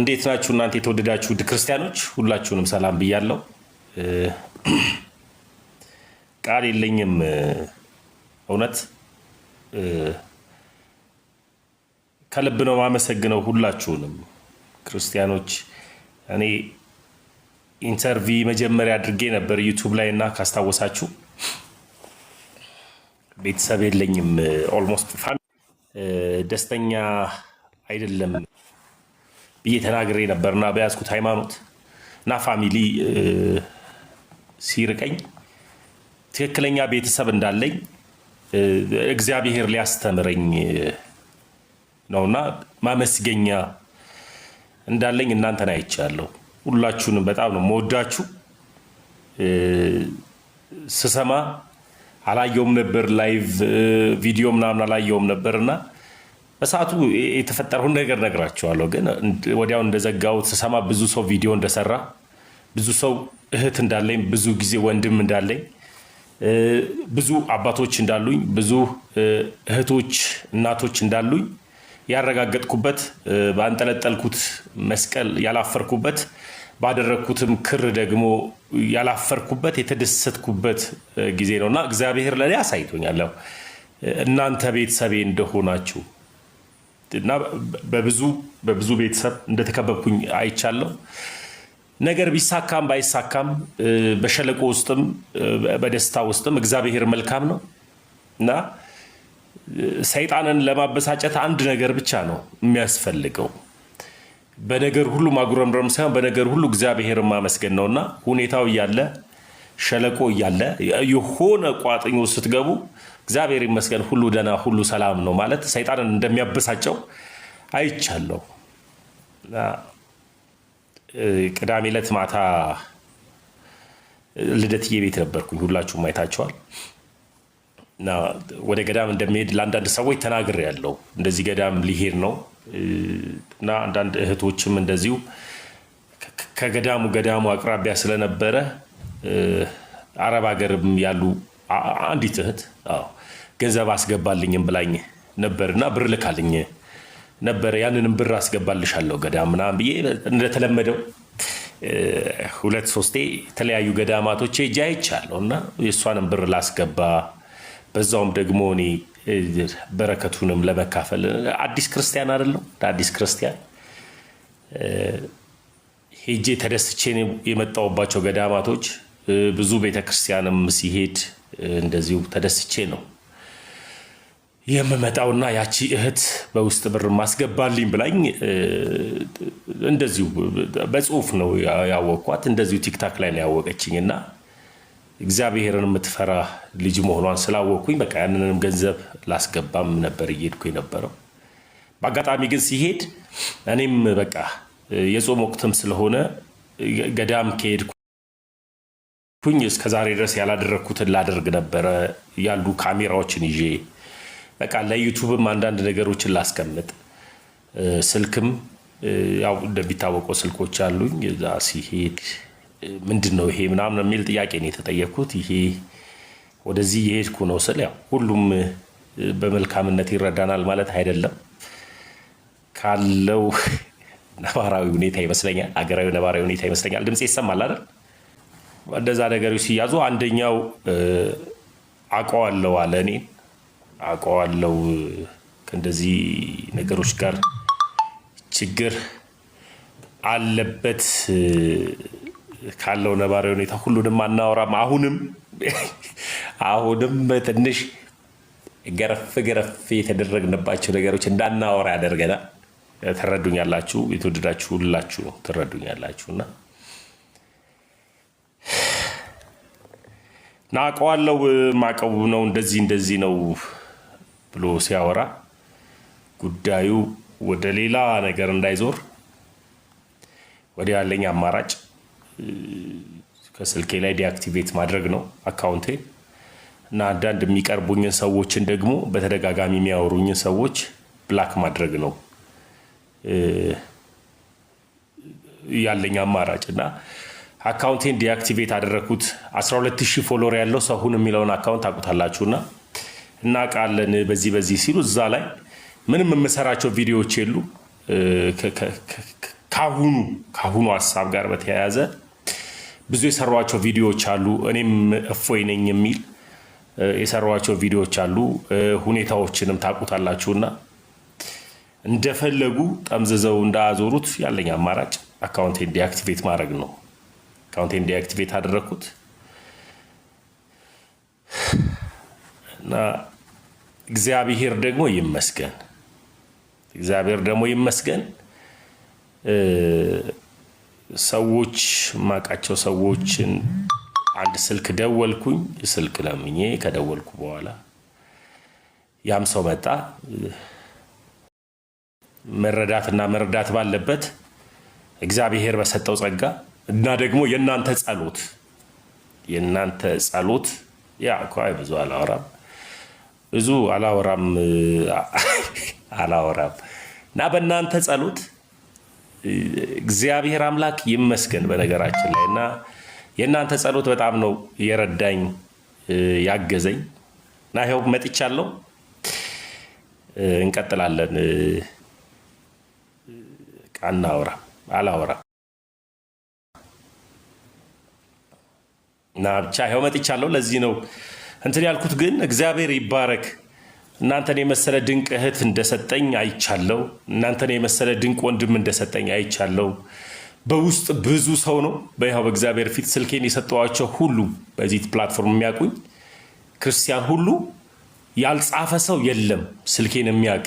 እንዴት ናችሁ እናንተ የተወደዳችሁ ክርስቲያኖች ሁላችሁንም ሰላም ብያለሁ። ቃል የለኝም እውነት ከልብ ነው ማመሰግነው ሁላችሁንም ክርስቲያኖች። እኔ ኢንተርቪ መጀመሪያ አድርጌ ነበር ዩቲዩብ ላይ እና ካስታወሳችሁ ቤተሰብ የለኝም ኦልሞስት ደስተኛ አይደለም ብዬ ተናግሬ ነበርና በያዝኩት ሃይማኖት እና ፋሚሊ ሲርቀኝ ትክክለኛ ቤተሰብ እንዳለኝ እግዚአብሔር ሊያስተምረኝ ነውና ማመስገኛ እንዳለኝ እናንተን አይቻለሁ። ሁላችሁንም በጣም ነው የምወዳችሁ። ስሰማ አላየውም ነበር ላይቭ ቪዲዮ ምናምን አላየውም ነበርና በሰዓቱ የተፈጠረውን ነገር ነግራችኋለሁ። ግን ወዲያው እንደዘጋሁት ስሰማ ብዙ ሰው ቪዲዮ እንደሰራ፣ ብዙ ሰው እህት እንዳለኝ፣ ብዙ ጊዜ ወንድም እንዳለኝ፣ ብዙ አባቶች እንዳሉኝ፣ ብዙ እህቶች እናቶች እንዳሉኝ ያረጋገጥኩበት፣ ባንጠለጠልኩት መስቀል ያላፈርኩበት፣ ባደረግኩትም ክር ደግሞ ያላፈርኩበት የተደሰትኩበት ጊዜ ነውና እግዚአብሔር ለኔ አሳይቶኛል እናንተ ቤተሰቤ እንደሆናችሁ እና በብዙ ቤተሰብ እንደተከበብኩኝ አይቻለሁ። ነገር ቢሳካም ባይሳካም በሸለቆ ውስጥም በደስታ ውስጥም እግዚአብሔር መልካም ነው እና ሰይጣንን ለማበሳጨት አንድ ነገር ብቻ ነው የሚያስፈልገው። በነገር ሁሉ ማጉረምረም ሳይሆን በነገር ሁሉ እግዚአብሔርን ማመስገን ነውና ሁኔታው እያለ ሸለቆ እያለ የሆነ ቋጥኝ ውስጥ ስትገቡ እግዚአብሔር ይመስገን ሁሉ ደህና ሁሉ ሰላም ነው ማለት ሰይጣንን እንደሚያበሳጨው አይቻለሁ። ቅዳሜ ዕለት ማታ ልደትዬ ቤት ነበርኩኝ፣ ሁላችሁም አይታችኋል። እና ወደ ገዳም እንደሚሄድ ለአንዳንድ ሰዎች ተናግሬያለሁ። እንደዚህ ገዳም ሊሄድ ነው እና አንዳንድ እህቶችም እንደዚሁ ገዳሙ አቅራቢያ ስለነበረ አረብ ሀገርም ያሉ አንዲት እህት ገንዘብ አስገባልኝም ብላኝ ነበርና ብር ልካልኝ ነበር። ያንንም ብር አስገባልሻለሁ ገዳም ምናምን ብዬ እንደተለመደው 2-3 የተለያዩ ገዳማቶች ሄጄ አይቻለሁ እና የእሷንም ብር ላስገባ በዛውም ደግሞ እኔ በረከቱንም ለመካፈል አዲስ ክርስቲያን አይደለም አዲስ ክርስቲያን ሄጄ ተደስቼ የመጣሁባቸው ገዳማቶች ብዙ ቤተክርስቲያንም ሲሄድ እንደዚሁ ተደስቼ ነው የምመጣውና ያቺ እህት በውስጥ ብር ማስገባልኝ ብላኝ እንደዚሁ በጽሁፍ ነው ያወቅኳት። እንደዚሁ ቲክታክ ላይ ነው ያወቀችኝና እግዚአብሔርን የምትፈራ ልጅ መሆኗን ስላወቅኩኝ በቃ ያንንም ገንዘብ ላስገባም ነበር እየሄድኩ የነበረው። በአጋጣሚ ግን ሲሄድ እኔም በቃ የጾም ወቅትም ስለሆነ ገዳም ከሄድኩኝ እስከዛሬ ድረስ ያላደረግኩትን ላደርግ ነበረ። ያሉ ካሜራዎችን ይዤ በቃ ለዩቲዩብም አንዳንድ ነገሮችን ላስቀምጥ፣ ስልክም ያው እንደሚታወቀው ስልኮች አሉኝ። እዛ ሲሄድ ምንድን ነው ይሄ ምናምን የሚል ጥያቄ ነው የተጠየቅኩት። ይሄ ወደዚህ የሄድኩ ነው ስል ያው ሁሉም በመልካምነት ይረዳናል ማለት አይደለም። ካለው ነባራዊ ሁኔታ ይመስለኛል፣ አገራዊ ነባራዊ ሁኔታ ይመስለኛል። ድምጽ ይሰማል አይደል? እንደዛ ነገሮች ሲያዙ አንደኛው አውቀዋለሁ አለ። እኔ አውቀዋለሁ ከእንደዚህ ነገሮች ጋር ችግር አለበት ካለው ነባራዊ ሁኔታ ሁሉንም አናወራም። አሁንም ትንሽ ገረፍ የተደረግንባቸው ነገሮች እንዳናወራ ያደርገናል። ትረዱኛላችሁ፣ የተወደዳችሁ ሁላችሁ ትረዱኛላችሁና ናቀዋለው ማቀው ነው እንደዚህ ነው ብሎ ሲያወራ ጉዳዩ ወደ ሌላ ነገር እንዳይዞር ወደ ያለኝ አማራጭ ከስልኬ ላይ ዲአክቲቬት ማድረግ ነው አካውንቴን እና አንዳንድ የሚቀርቡኝን ሰዎችን ደግሞ በተደጋጋሚ የሚያወሩኝን ሰዎች ብላክ ማድረግ ነው ያለኝ አማራጭ እና አካውንቴን ዲአክቲቬት አደረኩት። 12000 ፎሎወር ያለው ሰሁን የሚለውን አካውንት አቁታላችሁና እና ቃለን በዚህ ሲሉ እዛ ላይ ምንም የምሰራቸው ቪዲዮዎች የሉ ካሁኑ ሐሳብ ጋር በተያያዘ ብዙ የሰሯቸው ቪዲዮዎች አሉ። እኔም እፎይ ነኝ የሚል የሰሯቸው ቪዲዮዎች አሉ። ሁኔታዎችንም ታውቁታላችሁና እንደፈለጉ ጠምዝዘው እንዳያዞሩት ያለኝ አማራጭ አካውንቴን ዲአክቲቬት ማድረግ ነው። አካውንቴን ዲአክቲቬት አደረኩት እና እግዚአብሔር ደግሞ ይመስገን። ሰዎች ማቃቸው ሰዎችን አንድ ስልክ ደወልኩኝ። ስልክ ለምኜ ከደወልኩ በኋላ ያም ሰው መጣ። መረዳት ባለበት እግዚአብሔር በሰጠው ጸጋ እና ደግሞ የእናንተ ጸሎት ያ ቆይ ብዙ አላወራም እና በእናንተ ጸሎት እግዚአብሔር አምላክ ይመስገን። በነገራችን ላይ እና የእናንተ ጸሎት በጣም ነው የረዳኝ ያገዘኝ እና ይኸው መጥቻለሁ። እንቀጥላለን። አላወራም እና ብቻ ይኸው መጥቻለሁ። ለዚህ ነው እንትን ያልኩት። ግን እግዚአብሔር ይባረክ። እናንተን የመሰለ ድንቅ እህት እንደሰጠኝ አይቻለሁ። እናንተን የመሰለ ድንቅ ወንድም እንደሰጠኝ አይቻለሁ። በውስጥ ብዙ ሰው ነው በይኸው በእግዚአብሔር ፊት ስልኬን የሰጠዋቸው ሁሉ በዚህ ፕላትፎርም የሚያውቁኝ ክርስቲያን ሁሉ ያልጻፈ ሰው የለም። ስልኬን የሚያውቅ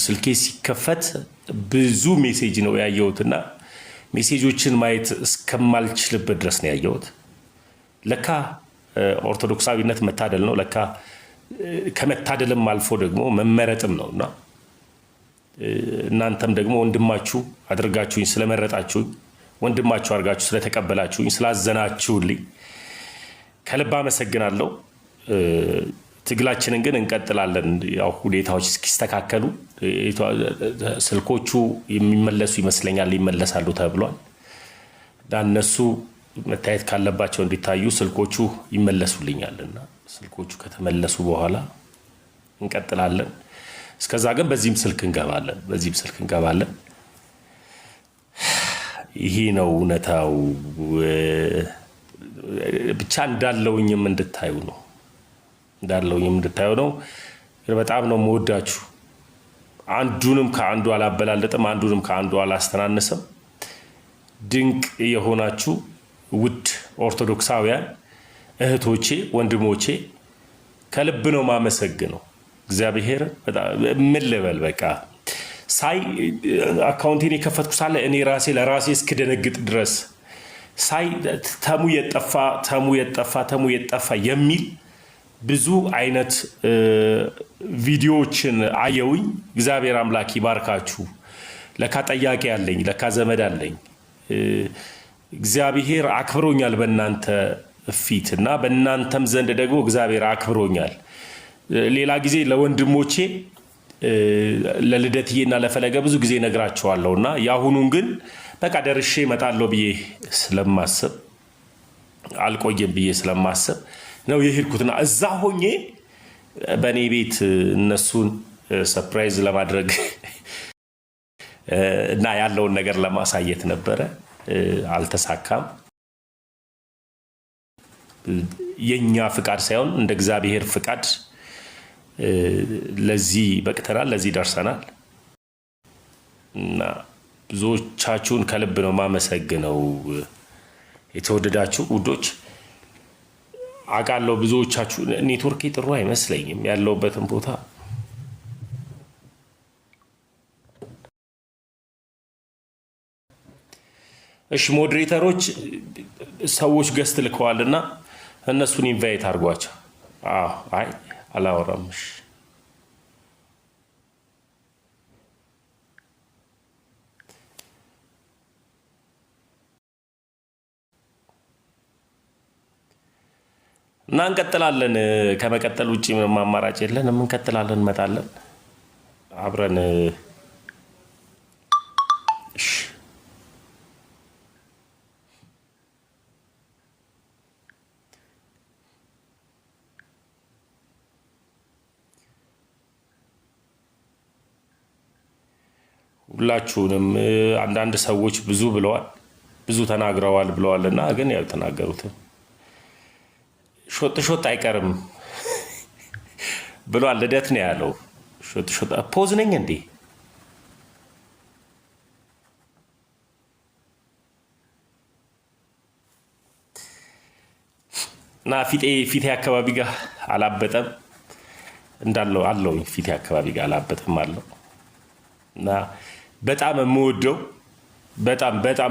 ስልኬ ሲከፈት ብዙ ሜሴጅ ነው ያየሁትና ሜሴጆችን ማየት እስከማልችልበት ድረስ ነው ያየሁት። ለካ ኦርቶዶክሳዊነት መታደል ነው። ለካ ከመታደልም አልፎ ደግሞ መመረጥም ነውና እናንተም ደግሞ ወንድማችሁ አድርጋችሁኝ ስለመረጣችሁኝ፣ ወንድማችሁ አድርጋችሁ ስለተቀበላችሁኝ፣ ስላዘናችሁልኝ ከልብ አመሰግናለሁ። ትግላችንን ግን እንቀጥላለን። ያው ሁኔታዎች እስኪስተካከሉ ስልኮቹ የሚመለሱ ይመስለኛል፣ ይመለሳሉ ተብሏል። እነሱ መታየት ካለባቸው እንዲታዩ ስልኮቹ ይመለሱልኛልና ስልኮቹ ከተመለሱ በኋላ እንቀጥላለን። እስከዛ ግን በዚህም ስልክ እንገባለን። ይሄ ነው እውነታው። ብቻ እንዳለውኝም እንድታዩ ነው። በጣም ነው የምወዳችሁ። አንዱንም ከአንዱ አላበላለጥም፣ አንዱንም ከአንዱ አላስተናንስም። ድንቅ የሆናችሁ ውድ ኦርቶዶክሳውያን እህቶቼ፣ ወንድሞቼ ከልብ ነው ማመሰግነው። እግዚአብሔር ምን ልበል፣ በቃ ሳይ አካውንቴን የከፈትኩ ሳለ እኔ ለራሴ እስክደነግጥ ድረስ ሳይ ተሙ የጠፋ የሚል ብዙ አይነት ቪዲዮዎችን አየውኝ። እግዚአብሔር አምላክ ይባርካችሁ። ለካ ጠያቂ አለኝ፣ ለካ ዘመድ አለኝ። እግዚአብሔር አክብሮኛል በእናንተ ፊት እና በእናንተም ዘንድ ደግሞ እግዚአብሔር አክብሮኛል። ሌላ ጊዜ ለወንድሞቼ ለልደትዬና ለፈለገ ብዙ ጊዜ ነግራቸዋለሁና የአሁኑን ግን በቃ ደርሼ እመጣለሁ ብዬ ስለማስብ አልቆየም ብዬ ስለማስብ ነው የሄድኩትና እዛ ሆኜ በእኔ ቤት እነሱን ሰርፕራይዝ ለማድረግ እና ያለውን ነገር ለማሳየት ነበረ። አልተሳካም። የኛ ፍቃድ ሳይሆን እንደ እግዚአብሔር ፍቃድ ለዚህ በቅተናል፣ ለዚህ ደርሰናል እና ብዙዎቻችሁን ከልብ ነው ማመሰግነው። የተወደዳችሁ ውዶች አውቃለሁ። ብዙዎቻችሁ ኔትወርክ ጥሩ አይመስለኝም ያለውበትን ቦታ እሺ ሞዴሬተሮች ሰዎች ገስት ልከዋልና እነሱን ኢንቫይት አድርጓቸው። አይ አላወራም። እሺ እና እንቀጥላለን። ከመቀጠል ውጪ ምንም አማራጭ የለንም። እንቀጥላለን፣ እንመጣለን አብረን። እሺ ሁላችሁንም አንዳንድ ሰዎች ብዙ ብለዋል፣ ብዙ ተናግረዋል ብለዋልና ግን ያልተናገሩትም ሾጥ ሾጥ አይቀርም ብሏል። ልደት ነው ያለው። ሾጥ ሾጥ ፖዝ ነኝ እንዴ? እና ፊቴ አካባቢ ጋር አላበጠም እንዳለው አለው። ፊቴ አካባቢ ጋር አላበጠም አለው። እና በጣም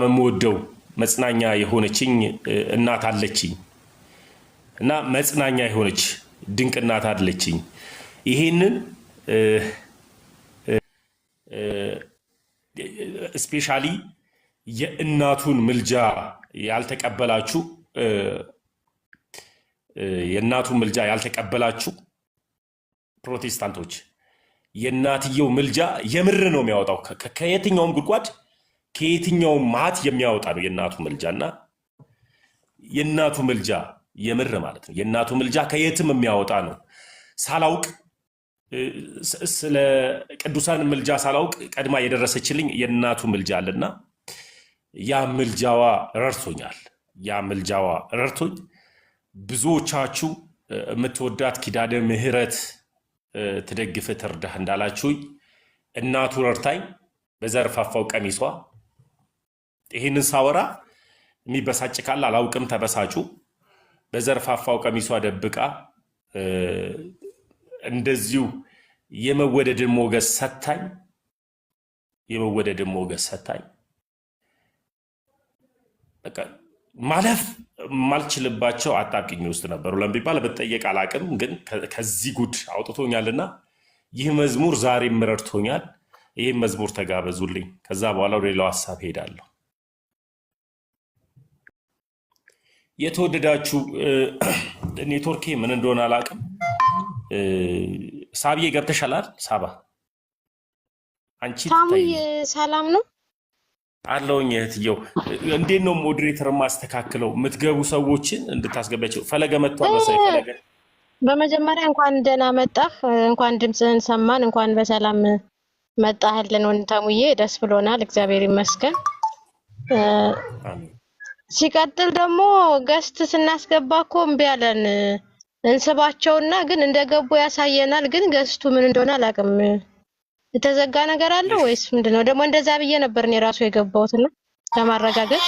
የምወደው መጽናኛ የሆነችኝ እናት አለችኝ። እና መጽናኛ የሆነች ድንቅ እናት አለችኝ። ይሄንን ስፔሻሊ የእናቱን ምልጃ ያልተቀበላችሁ ፕሮቴስታንቶች የእናትየው ምልጃ የምር ነው የሚያወጣው። ከየትኛውም ጉድጓድ ከየትኛውም ማት የሚያወጣ ነው የእናቱ ምልጃ። እና የእናቱ ምልጃ የምር ማለት ነው። የእናቱ ምልጃ ከየትም የሚያወጣ ነው። ሳላውቅ ስለ ቅዱሳን ምልጃ ሳላውቅ ቀድማ የደረሰችልኝ የእናቱ ምልጃ አለና ያ ምልጃዋ ረድቶኝ ብዙዎቻችሁ የምትወዳት ኪዳነ ምሕረት ትደግፍ ትርዳህ እንዳላችሁኝ እናቱ ረድታኝ በዘርፋፋው ቀሚሷ። ይህንን ሳወራ የሚበሳጭ ካለ አላውቅም፣ ተበሳጩ። በዘርፋፋው ቀሚሷ ደብቃ እንደዚሁ የመወደድን ሞገስ ሰታኝ በቃ ማለፍ ማልችልባቸው አጣብቂኝ ውስጥ ነበሩ። ለምቢባል ብትጠየቅ አላቅም፣ ግን ከዚህ ጉድ አውጥቶኛልና ይህ መዝሙር ዛሬም ረድቶኛል። ይህም መዝሙር ተጋበዙልኝ። ከዛ በኋላ ወደ ሌላው ሀሳብ ሄዳለሁ። የተወደዳችሁ ኔትወርኬ ምን እንደሆነ አላቅም። ሳብዬ ገብተሻላል? ሳባ አንቺ ሰላም ነው አለውኝ። እህትየው እንዴት ነው ሞዴሬተር ማስተካክለው? የምትገቡ ሰዎችን እንድታስገቢያቸው። ፈለገ መጥቷል መሰለኝ። ፈለገ በመጀመሪያ እንኳን ደህና መጣህ፣ እንኳን ድምፅህን ሰማን፣ እንኳን በሰላም መጣህልን ወንድሙዬ። ደስ ብሎናል፣ እግዚአብሔር ይመስገን። ሲቀጥል ደግሞ ገስት ስናስገባ እኮ እምቢ አለን። እንስባቸውና ግን እንደገቡ ያሳየናል። ግን ገስቱ ምን እንደሆነ አላውቅም። የተዘጋ ነገር አለ ወይስ ምንድነው? ደግሞ እንደዛ ብዬ ነበር እኔ ራሱ የገባሁትና ለማረጋገጥ።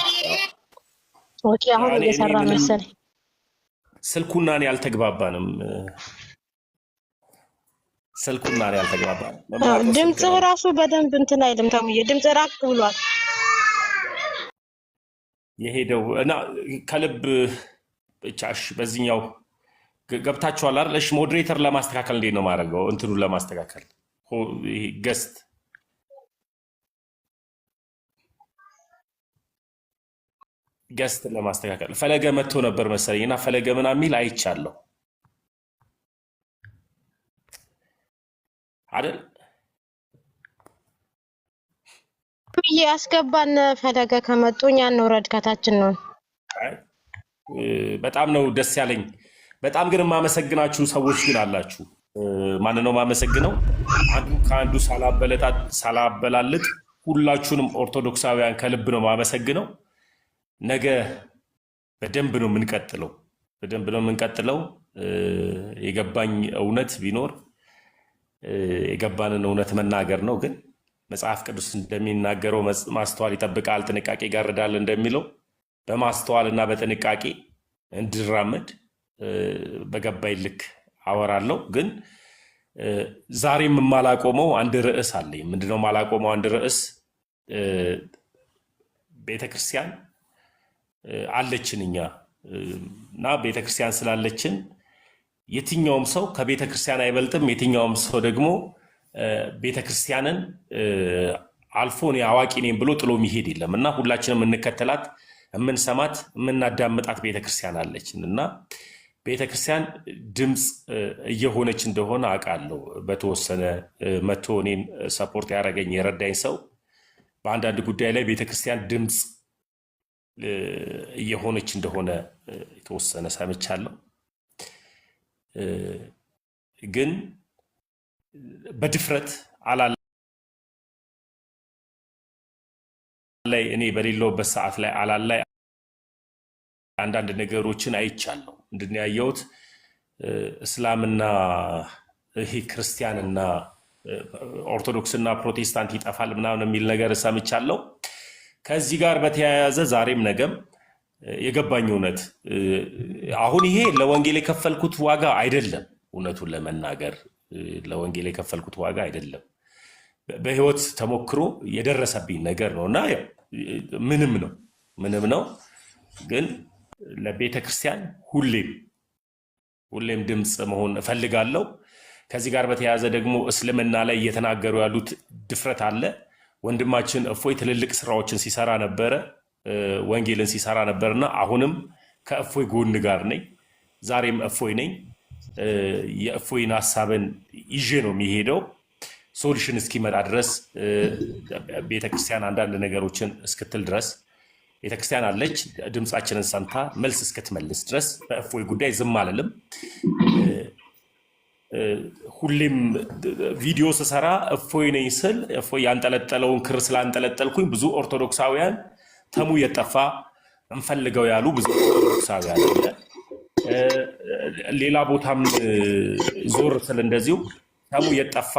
ኦኬ አሁን እየሰራ መሰለኝ። ስልኩና እኔ አልተግባባንም። ድምጽህ ራሱ በደንብ እንትን አይልም። ተሙዬ ድምጽ ራቅ ብሏል የሄደው እና ከልብ ብቻሽ በዚህኛው ገብታችኋል አይደል? እሺ ሞዴሬተር ለማስተካከል እንዴት ነው ማድረገው? እንትኑን ለማስተካከል ገስት ለማስተካከል ፈለገ መጥቶ ነበር መሰለኝ እና ፈለገ ምናምን የሚል አይቻለሁ አይደል? ያስገባን ፈለገ ከመጡ እኛ እንውረድ ከታችን ነው። በጣም ነው ደስ ያለኝ። በጣም ግን የማመሰግናችሁ ሰዎች ግን አላችሁ። ማን ነው የማመሰግነው? አንዱ ከአንዱ ሳላበላልጥ ሁላችሁንም ኦርቶዶክሳውያን ከልብ ነው የማመሰግነው። ነገ በደንብ ነው የምንቀጥለው። የገባኝ እውነት ቢኖር የገባንን እውነት መናገር ነው። ግን መጽሐፍ ቅዱስ እንደሚናገረው ማስተዋል ይጠብቃል፣ ጥንቃቄ ይጋርዳል እንደሚለው በማስተዋልና በጥንቃቄ እንድራመድ በገባኝ ልክ አወራለሁ። ግን ዛሬም የማላቆመው አንድ ርዕስ አለኝ። ምንድነው የማላቆመው አንድ ርዕስ? ቤተክርስቲያን አለችን እኛ እና ቤተክርስቲያን ስላለችን የትኛውም ሰው ከቤተክርስቲያን አይበልጥም። የትኛውም ሰው ደግሞ ቤተክርስቲያንን አልፎ እኔ አዋቂ ነኝ ብሎ ጥሎ የሚሄድ የለም እና ሁላችንም የምንከተላት፣ የምንሰማት፣ የምናዳምጣት ቤተክርስቲያን አለችን እና ቤተክርስቲያን ድምፅ እየሆነች እንደሆነ አውቃለሁ። በተወሰነ መቶ እኔን ሰፖርት ያደረገኝ የረዳኝ ሰው በአንዳንድ ጉዳይ ላይ ቤተክርስቲያን ድምፅ እየሆነች እንደሆነ የተወሰነ ሰምቻለሁ። ግን በድፍረት አላለ ላይ እኔ በሌለውበት ሰዓት ላይ አላል ላይ አንዳንድ ነገሮችን አይቻለሁ። ምንድን ነው ያየሁት? እስላምና ይሄ ክርስቲያንና ኦርቶዶክስና ፕሮቴስታንት ይጠፋል ምናምን የሚል ነገር ሰምቻለሁ። ከዚህ ጋር በተያያዘ ዛሬም ነገም የገባኝ እውነት አሁን ይሄ ለወንጌል የከፈልኩት ዋጋ አይደለም። እውነቱን ለመናገር ለወንጌል የከፈልኩት ዋጋ አይደለም። በህይወት ተሞክሮ የደረሰብኝ ነገር ነው እና ምንም ነው። ግን ለቤተ ክርስቲያን ሁሌም ድምፅ መሆን እፈልጋለሁ። ከዚህ ጋር በተያያዘ ደግሞ እስልምና ላይ እየተናገሩ ያሉት ድፍረት አለ። ወንድማችን እፎይ ትልልቅ ስራዎችን ሲሰራ ነበረ፣ ወንጌልን ሲሰራ ነበርና አሁንም ከእፎይ ጎን ጋር ነኝ። ዛሬም እፎይ ነኝ። የእፎይን ሀሳብን ይዤ ነው የሚሄደው። ሶሉሽን እስኪመጣ ድረስ ቤተክርስቲያን አንዳንድ ነገሮችን እስክትል ድረስ ቤተክርስቲያን አለች። ድምፃችንን ሰምታ መልስ እስክትመልስ ድረስ በእፎይ ጉዳይ ዝም አልልም። ሁሌም ቪዲዮ ስሰራ እፎይ ነኝ ስል እፎይ ያንጠለጠለውን ክር ስላንጠለጠልኩኝ ብዙ ኦርቶዶክሳውያን ተሙ የጠፋ እንፈልገው ያሉ ብዙ ኦርቶዶክሳውያን አለ። ሌላ ቦታም ዞር ስል እንደዚሁ ተሙ የጠፋ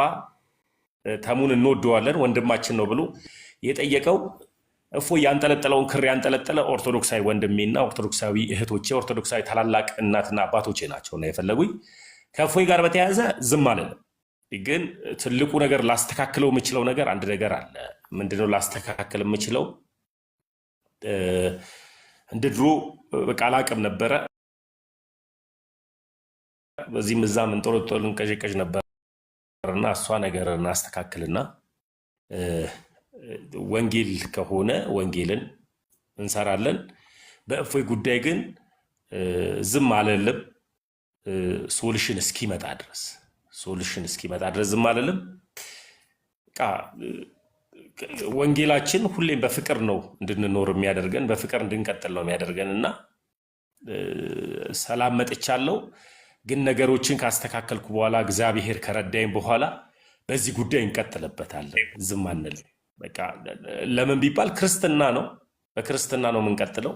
ተሙን እንወደዋለን ወንድማችን ነው ብሎ የጠየቀው እፎይ ያንጠለጠለውን ክር ያንጠለጠለ ኦርቶዶክሳዊ ወንድሜና ኦርቶዶክሳዊ እህቶቼ ኦርቶዶክሳዊ ታላላቅ እናትና አባቶቼ ናቸው እና የፈለጉኝ። ከእፎይ ጋር በተያያዘ ዝም አልልም። ግን ትልቁ ነገር ላስተካክለው የምችለው ነገር አንድ ነገር አለ። ምንድነው ላስተካክል የምችለው? እንደ ድሮ በቃ አላቅም ነበረ። በዚህም እዛም እንጦለጦል እንቀዠቀዥ ነበርና እሷ ነገር እናስተካክልና ወንጌል ከሆነ ወንጌልን እንሰራለን። በእፎይ ጉዳይ ግን ዝም አልልም። ሶሉሽን እስኪመጣ ድረስ ዝም አልልም። ወንጌላችን ሁሌም በፍቅር ነው እንድንኖር የሚያደርገን፣ በፍቅር እንድንቀጥል ነው የሚያደርገን እና ሰላም መጥቻለሁ። ግን ነገሮችን ካስተካከልኩ በኋላ እግዚአብሔር ከረዳኝ በኋላ በዚህ ጉዳይ እንቀጥልበታለን። ዝም አንልም። በቃ ለምን ቢባል ክርስትና ነው፣ በክርስትና ነው የምንቀጥለው።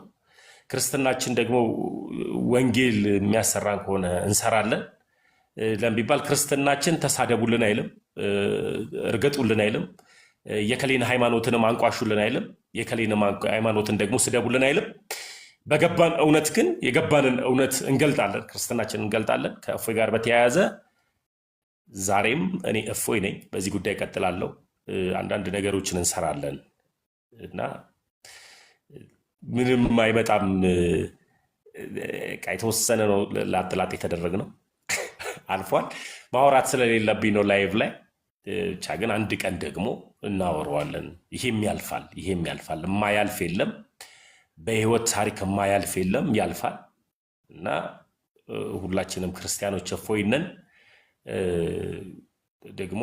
ክርስትናችን ደግሞ ወንጌል የሚያሰራን ከሆነ እንሰራለን። ለምን ቢባል ክርስትናችን ተሳደቡልን አይልም፣ እርገጡልን አይልም፣ የከሌን ሃይማኖትንም አንቋሹልን አይልም፣ የከሌንም ሃይማኖትን ደግሞ ስደቡልን አይልም። በገባን እውነት ግን የገባንን እውነት እንገልጣለን፣ ክርስትናችን እንገልጣለን። ከእፎይ ጋር በተያያዘ ዛሬም እኔ እፎይ ነኝ፣ በዚህ ጉዳይ እቀጥላለሁ። አንዳንድ ነገሮችን እንሰራለን እና ምንም አይመጣም። የተወሰነ ነው ላጥላጥ የተደረግነው አልፏል። ማውራት ስለሌለብኝ ነው ላይቭ ላይ ብቻ። ግን አንድ ቀን ደግሞ እናወራዋለን። ይሄም ያልፋል። የማያልፍ የለም በህይወት ታሪክ፣ የማያልፍ የለም፣ ያልፋል እና ሁላችንም ክርስቲያኖች እፎይ ነን። ደግሞ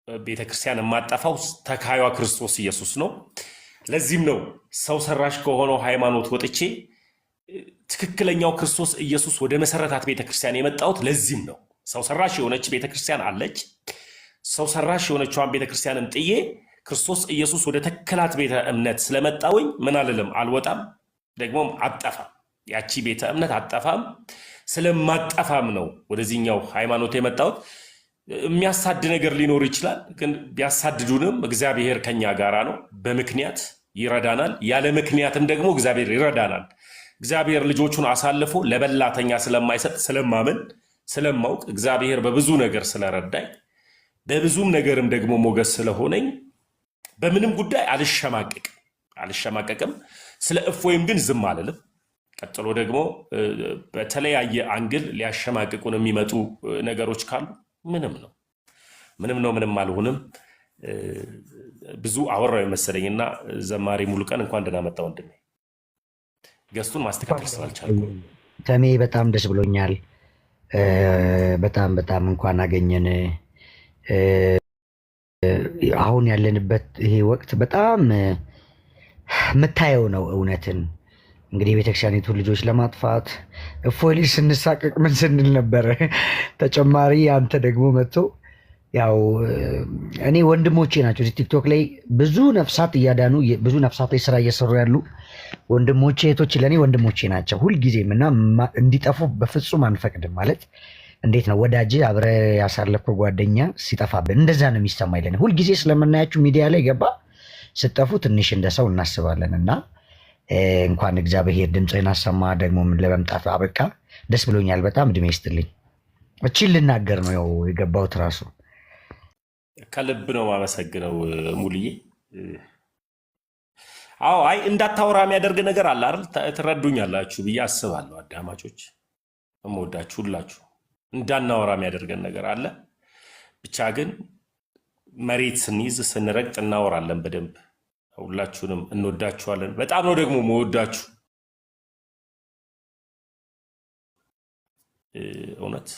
ቤተክርስቲያን የማጠፋው ተካዩዋ ክርስቶስ ኢየሱስ ነው። ለዚህም ነው ሰው ሰራሽ ከሆነው ሃይማኖት ወጥቼ ትክክለኛው ክርስቶስ ኢየሱስ ወደ መሰረታት ቤተክርስቲያን የመጣሁት። ለዚህም ነው ሰው ሰራሽ የሆነች ቤተክርስቲያን አለች። ሰው ሰራሽ የሆነችዋን ቤተክርስቲያንን ጥዬ ክርስቶስ ኢየሱስ ወደ ተከላት ቤተ እምነት ስለመጣውኝ ምን አልልም፣ አልወጣም፣ ደግሞም አጠፋም። ያቺ ቤተ እምነት አጠፋም። ስለማጠፋም ነው ወደዚህኛው ሃይማኖት የመጣሁት። የሚያሳድ ነገር ሊኖር ይችላል፣ ግን ቢያሳድዱንም እግዚአብሔር ከኛ ጋራ ነው። በምክንያት ይረዳናል፣ ያለ ምክንያትም ደግሞ እግዚአብሔር ይረዳናል። እግዚአብሔር ልጆቹን አሳልፎ ለበላተኛ ስለማይሰጥ ስለማመን ስለማውቅ እግዚአብሔር በብዙ ነገር ስለረዳኝ በብዙም ነገርም ደግሞ ሞገስ ስለሆነኝ በምንም ጉዳይ አልሸማቀቅም። ስለ እፎይም ግን ዝም አልልም። ቀጥሎ ደግሞ በተለያየ አንግል ሊያሸማቅቁን የሚመጡ ነገሮች ካሉ ምንም አልሆንም። ብዙ አወራው የመሰለኝና ዘማሪ ሙሉቀን እንኳን ደህና መጣ ወንድሜ። ገስቱን ማስተካከል ስላልቻልኩ ተሜ በጣም ደስ ብሎኛል። በጣም እንኳን አገኘን። አሁን ያለንበት ይሄ ወቅት በጣም የምታየው ነው እውነትን። እንግዲህ የቤተክርስቲያኒቱ ልጆች ለማጥፋት እፎይ ልጅ ስንሳቀቅ ምን ስንል ነበረ? ተጨማሪ አንተ ደግሞ መጥቶ ያው እኔ ወንድሞቼ ናቸው እዚህ ቲክቶክ ላይ ብዙ ነፍሳት እያዳኑ ብዙ ነፍሳት ላይ ስራ እየሰሩ ያሉ ወንድሞቼ እህቶቼ ለኔ ወንድሞቼ ናቸው ሁልጊዜም እና እንዲጠፉ በፍጹም አንፈቅድም። ማለት እንዴት ነው ወዳጅ አብረ ያሳለፈው ጓደኛ ሲጠፋብን እንደዛ ነው የሚሰማኝ። ለኔ ሁልጊዜ ስለምናያችሁ ሚዲያ ላይ ገባ ስጠፉ ትንሽ እንደሰው እናስባለን እና እንኳን እግዚአብሔር ድምፅህን አሰማ ደግሞ ምን ለመምጣት አበቃ። ደስ ብሎኛል በጣም እድሜ ይስጥልኝ። እቺን ልናገር ነው ያው የገባሁት ራሱ ከልብ ነው ማመሰግነው ሙሉዬ። አዎ አይ እንዳታወራ የሚያደርግ ነገር አለ አይደል? ትረዱኛላችሁ ብዬ አስባለሁ። አዳማጮች እምወዳችሁ ሁላችሁ እንዳናወራ የሚያደርገን ነገር አለ። ብቻ ግን መሬት ስንይዝ ስንረግጥ እናወራለን በደንብ። ሁላችሁንም እንወዳችኋለን። በጣም ነው ደግሞ መወዳችሁ እውነት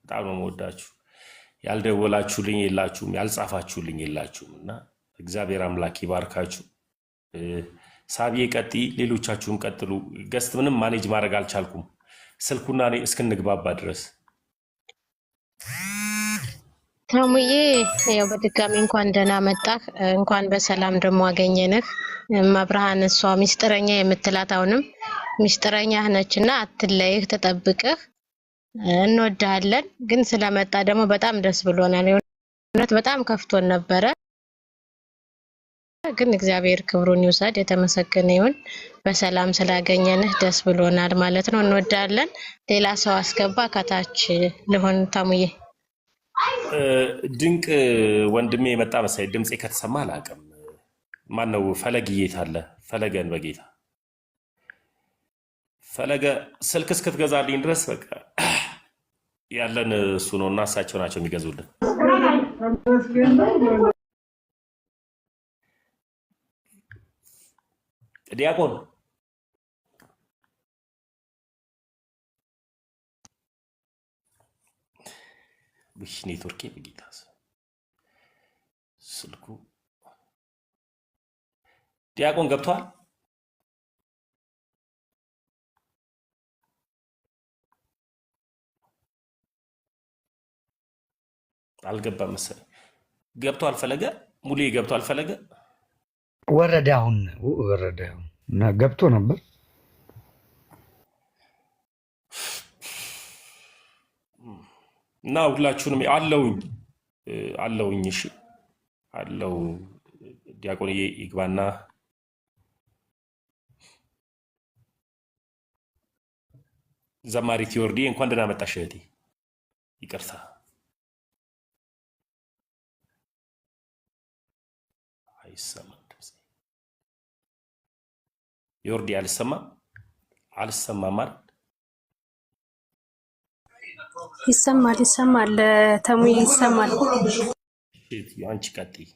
በጣም ነው መወዳችሁ። ያልደወላችሁልኝ የላችሁም፣ ያልጻፋችሁልኝ የላችሁም እና እግዚአብሔር አምላክ ይባርካችሁ። ሳቢዬ ቀጥይ፣ ሌሎቻችሁም ቀጥሉ። ገስት ምንም ማኔጅ ማድረግ አልቻልኩም ስልኩና እኔ እስክንግባባ ድረስ። ታሙዬ ያው በድጋሚ እንኳን ደህና መጣህ፣ እንኳን በሰላም ደግሞ አገኘንህ። መብርሃን እሷ ሚስጥረኛ የምትላት አሁንም ሚስጥረኛህ ነችና አትለይህ፣ ተጠብቅህ። እንወዳለን። ግን ስለመጣ ደግሞ በጣም ደስ ብሎናል። እውነት በጣም ከፍቶን ነበረ። ግን እግዚአብሔር ክብሩን ይውሰድ፣ የተመሰገነ ይሁን። በሰላም ስላገኘንህ ደስ ብሎናል ማለት ነው። እንወዳለን። ሌላ ሰው አስገባ ከታች ልሆን ታሙዬ። ድንቅ ወንድሜ የመጣ መሰለኝ። ድምፄ ከተሰማ አላውቅም። ማነው ፈለግዬት አለ? ፈለገን በጌታ ፈለገ ስልክ እስክትገዛልኝ ድረስ በቃ ያለን እሱ ነው እና እሳቸው ናቸው የሚገዙልን። ዲያቆን ብሽ ኔትወርኬ በጌታ ስልኩ ዲያቆን ገብቷል። አልገባም መሰለኝ። ገብቷል ፈለገ ሙሉ ገብቷል ፈለገ ወረደ። አሁን ወረደ እና ገብቶ ነበር እና ሁላችሁንም አለውኝ። እሺ አለው ዲያቆን ይግባና ዘማሪት ዮርዲ እንኳን ደህና መጣሽ እህቴ። ይቅርታ አይሰማም ድምጼ። ዮርዲ አልሰማም ማለት ይሰማል ተሙ ይሰማል። አንቺ ቀጥይ።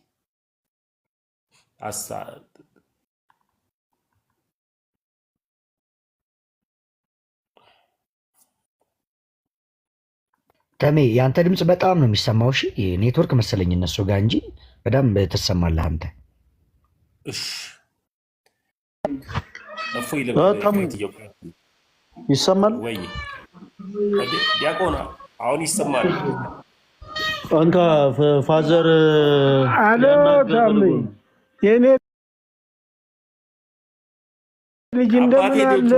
ተሜ ያንተ ድምፅ በጣም ነው የሚሰማው። እሺ ኔትወርክ መሰለኝ እነሱ ጋር እንጂ በጣም ትሰማለህ አንተ። እሺ ይሰማል ወይ ዲያቆን? አሁን ይሰማል። አንካ ፋዘር አሎ ታሜ የኔ ልጅ እንደምን አለ?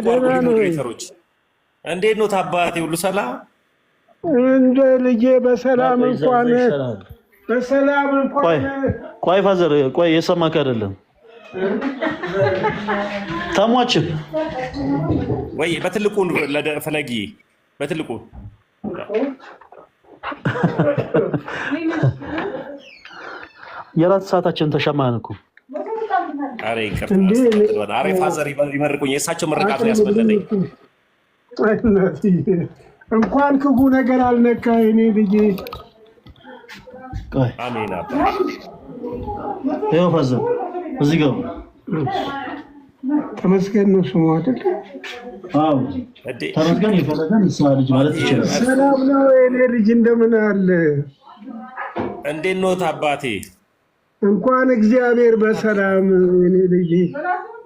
ደህና ነው። እንዴት ነው ታባቴ? ሁሉ ሰላም? እንደ ልጄ በሰላም እንኳን ቆይ ፋዘር ቆይ፣ የሰማክ አይደለም ታሟች ወይ? በትልቁ ለፈለጊ በትልቁ የራት ሰዓታችን ተሸማን እኮ። አሬ ፋዘር ይመርቁኝ። የእሳቸው ምርቃት ነው ያስበለጠኝ። እንኳን ክፉ ነገር አልነካ እኔ ልጄ። አሜን አባ። ይኸው ፋዘር እዚህ ጋር ተመስገን ነው ስሙ አይደል? አዎ ተመስገን የፈለገን እሷ ልጅ ማለት ይችላል። ሰላም ነው እኔ ልጅ እንደምን አለ? እንዴት ነው አባቴ? እንኳን እግዚአብሔር በሰላም እኔ ልጅ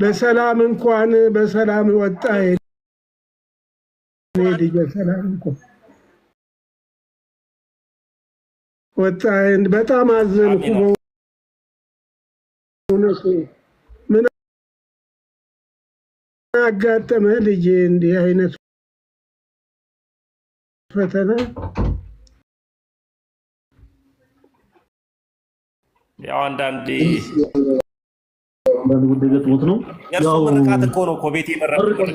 በሰላም እንኳን በሰላም ወጣ እኔ ልጅ በሰላም እንኳን ወጣ። በጣም አዘንኩ በእውነቱ። ምን አጋጠመህ ልጄ? እንዲህ አይነት ፈተና ያው አንዳንዴ ጉዳይ ገጥሞት ነው። ያው ምርቃት እኮ ነው እኮ ቤት የመረቀው።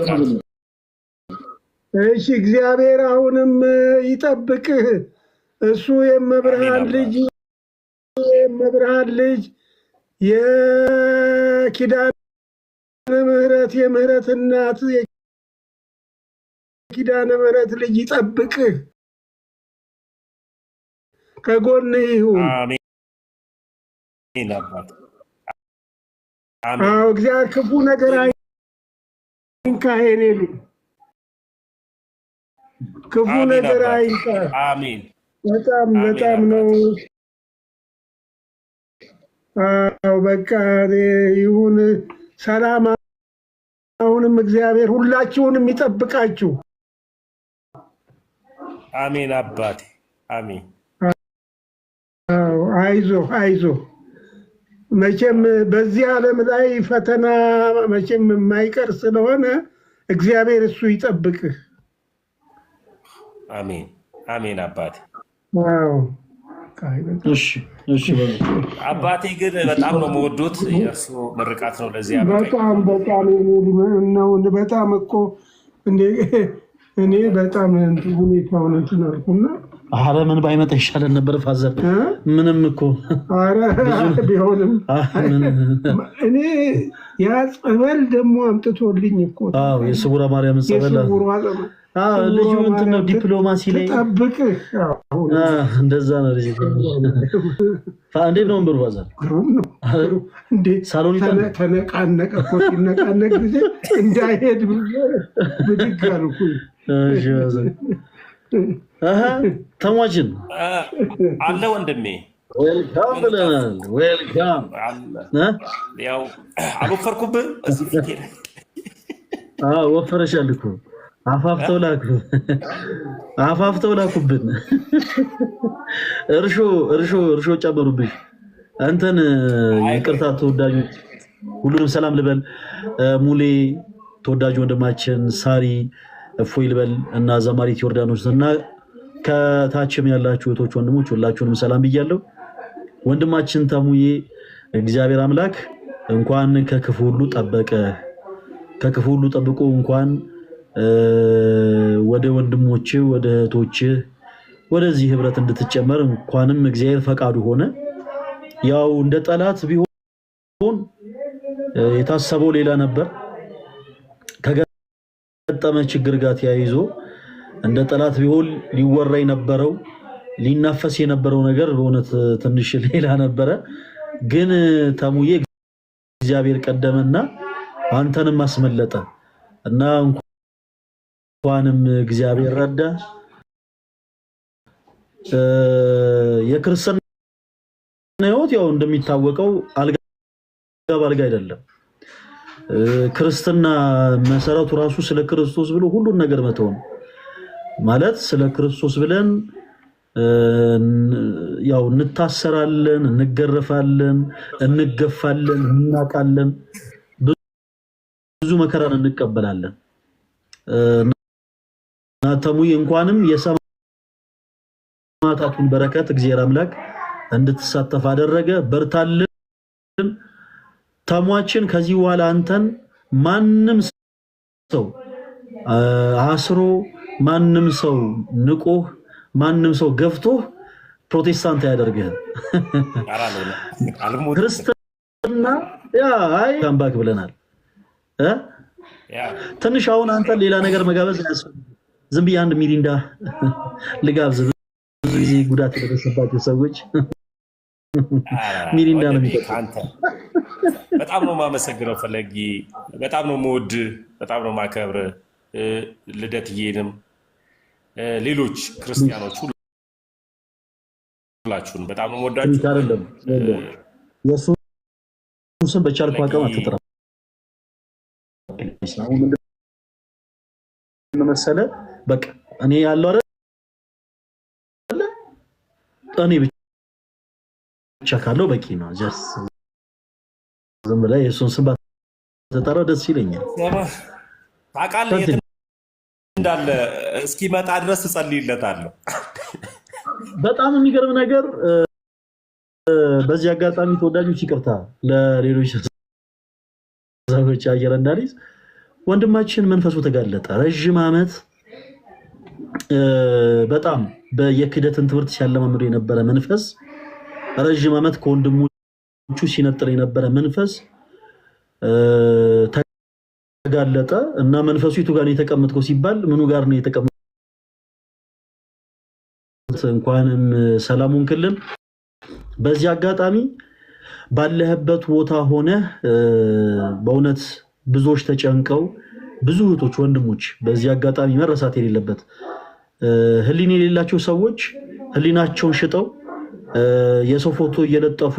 እሺ እግዚአብሔር አሁንም ይጠብቅህ። እሱ የመብርሃን ልጅ የኪዳነ ምሕረት የምህረት እናት የኪዳነ ምሕረት ልጅ ይጠብቅህ፣ ከጎንህ ይሁን። አሜን አባት። አዎ እግዚአብሔር ክፉ ነገር አይንካህ፣ የኔ ልጅ ክፉ ነገር አይንካህ። አሜን። በጣም ነው። አዎ በቃ ይሁን፣ ሰላም። አሁንም እግዚአብሔር ሁላችሁንም ይጠብቃችሁ። አሜን አባቴ። አሜን። አይዞ መቼም በዚህ ዓለም ላይ ፈተና መቼም የማይቀር ስለሆነ እግዚአብሔር እሱ ይጠብቅህ። አሜን አሜን አባቴ። ዋው እሺ አባቴ ግን በጣም ነው የምወዶት። የእርሱ ምርቃት ነው ለዚህ በጣም ነው። በጣም እኮ እኔ በጣም ሁኔታውን እንትን አልኩና አረ ምን ባይመጣ ይሻለን ነበር ፋዘር። ምንም እኮ አረ ቢሆንም እኔ ያ ጸበል ደግሞ አምጥቶልኝ እኮ የስውራ ማርያም ጸበል ልጁ እንትን ነው ዲፕሎማሲ ላይ ጠብቅህ። እንደዛ ነው ልጅ እንዴት ነው እንብር ፋዘር? ግሩም ነው እንዴ! ሳሎን ተነቃነቀ እኮ። ሲነቃነቅ ጊዜ እንዳይሄድ ብድግ አልኩኝ። እሺ ተሟችን አለ ወንድሜ። ዌልካም ብለናል። ዌልካም ያው አልወፈርኩብህ እዚህ ፊቴ ላይ ወፈረሻል እኮ። አፋፍተው ላኩብን። እርሾ ጨመሩብኝ። አንተን ይቅርታ ተወዳጆች ሁሉንም ሰላም ልበል። ሙሌ ተወዳጅ ወንድማችን፣ ሳሪ እፎይ ልበል እና ዘማሪት ዮርዳኖስ እና ከታችም ያላችሁ እህቶች ወንድሞች ሁላችሁንም ሰላም ብያለሁ። ወንድማችን ተሙዬ እግዚአብሔር አምላክ እንኳን ከክፉ ሁሉ ጠበቀ፣ ከክፉ ሁሉ ጠብቆ እንኳን ወደ ወንድሞች ወደ እህቶች ወደዚህ ህብረት እንድትጨመር እንኳንም እግዚአብሔር ፈቃዱ ሆነ። ያው እንደ ጠላት ቢሆን የታሰበው ሌላ ነበር። ከገጠመ ችግር ጋር ተያይዞ እንደ ጠላት ቢሆን ሊወራ የነበረው ሊናፈስ የነበረው ነገር በእውነት ትንሽ ሌላ ነበረ። ግን ተሙዬ እግዚአብሔር ቀደመና አንተንም አስመለጠ እና እንኳንም እግዚአብሔር ረዳ። የክርስትና ህይወት ያው እንደሚታወቀው አልጋ ባልጋ አይደለም። ክርስትና መሰረቱ ራሱ ስለ ክርስቶስ ብሎ ሁሉን ነገር መተው ነው ማለት። ስለ ክርስቶስ ብለን ያው እንታሰራለን፣ እንገረፋለን፣ እንገፋለን፣ እናቃለን፣ ብዙ መከራን እንቀበላለን። ተሙዬ እንኳንም የሰማዕታቱን በረከት እግዚአብሔር አምላክ እንድትሳተፍ አደረገ። በርታልን ተሟችን። ከዚህ በኋላ አንተን ማንም ሰው አስሮ ማንም ሰው ንቆህ ማንም ሰው ገፍቶህ ፕሮቴስታንት አያደርግህም። ክርስትና ካምባክ ብለናል። ትንሽ አሁን አንተ ሌላ ነገር መጋበዝ አያስፈልግም። ዝም ብዬ አንድ ሚሪንዳ ልጋብዝ። ብዙ ጊዜ ጉዳት የደረሰባቸው ሰዎች ሚሪንዳ ነው የሚጠጣው። በጣም ነው የማመሰግነው ፈለጊ። በጣም ነው የምወድ፣ በጣም ነው የማከብር። ልደትዬንም ሌሎች ክርስቲያኖች ሁላችሁን በጣም ነው የምወዳችሁ። አይደለም የሱን ስም በቻልኩ አቅም አትጥራ መሰለ። በቃ እኔ ያለው አይደል እኔ ብቻ ካለው በቂ ነው። ጀስ ዝም ብለህ የእሱን ስም ባትጠራው ደስ ይለኛል። ታውቃለህ የት እንዳለ እስኪመጣ ድረስ እጸልይለታለሁ። በጣም የሚገርም ነገር በዚህ አጋጣሚ ተወዳጆች ይቅርታ ለሌሎች ሰዎች አየር እንዳልይዝ ወንድማችን መንፈሱ ተጋለጠ። ረጅም ዓመት በጣም በየክደትን ትምህርት ሲያለማምዱ የነበረ መንፈስ፣ ረጅም ዓመት ከወንድሞቹ ሲነጥል የነበረ መንፈስ ተጋለጠ እና መንፈሱ የቱ ጋር ነው የተቀመጥከው ሲባል ምኑ ጋር ነው የተቀመጥከው? እንኳንም ሰላሙን ክልል በዚህ አጋጣሚ ባለህበት ቦታ ሆነ በእውነት ብዙዎች ተጨንቀው ብዙ እህቶች ወንድሞች በዚህ አጋጣሚ መረሳት የሌለበት ህሊና የሌላቸው ሰዎች ህሊናቸውን ሽጠው የሰው ፎቶ እየለጠፉ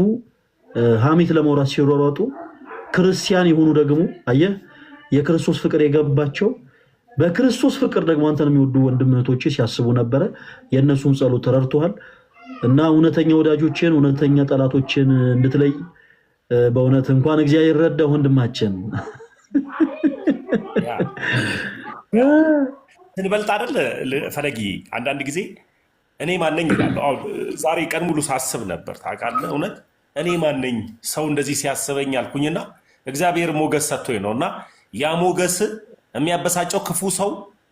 ሐሜት ለመውራት ሲሯሯጡ ክርስቲያን የሆኑ ደግሞ አየህ የክርስቶስ ፍቅር የገባቸው በክርስቶስ ፍቅር ደግሞ አንተን የሚወዱ ወንድም እህቶች ሲያስቡ ነበረ። የእነሱም ጸሎት ተረድቷል እና እውነተኛ ወዳጆችን እውነተኛ ጠላቶችን እንድትለይ በእውነት እንኳን እግዚአብሔር ረዳ ወንድማችን እንበልጥ አይደል ፈለጊ። አንዳንድ ጊዜ እኔ ማነኝ እላለሁ። ዛሬ ቀን ሙሉ ሳስብ ነበር ታውቃለህ። እውነት እኔ ማነኝ ሰው እንደዚህ ሲያስበኝ አልኩኝና እግዚአብሔር ሞገስ ሰጥቶኝ ነውና ያ ሞገስ የሚያበሳጨው ክፉ ሰው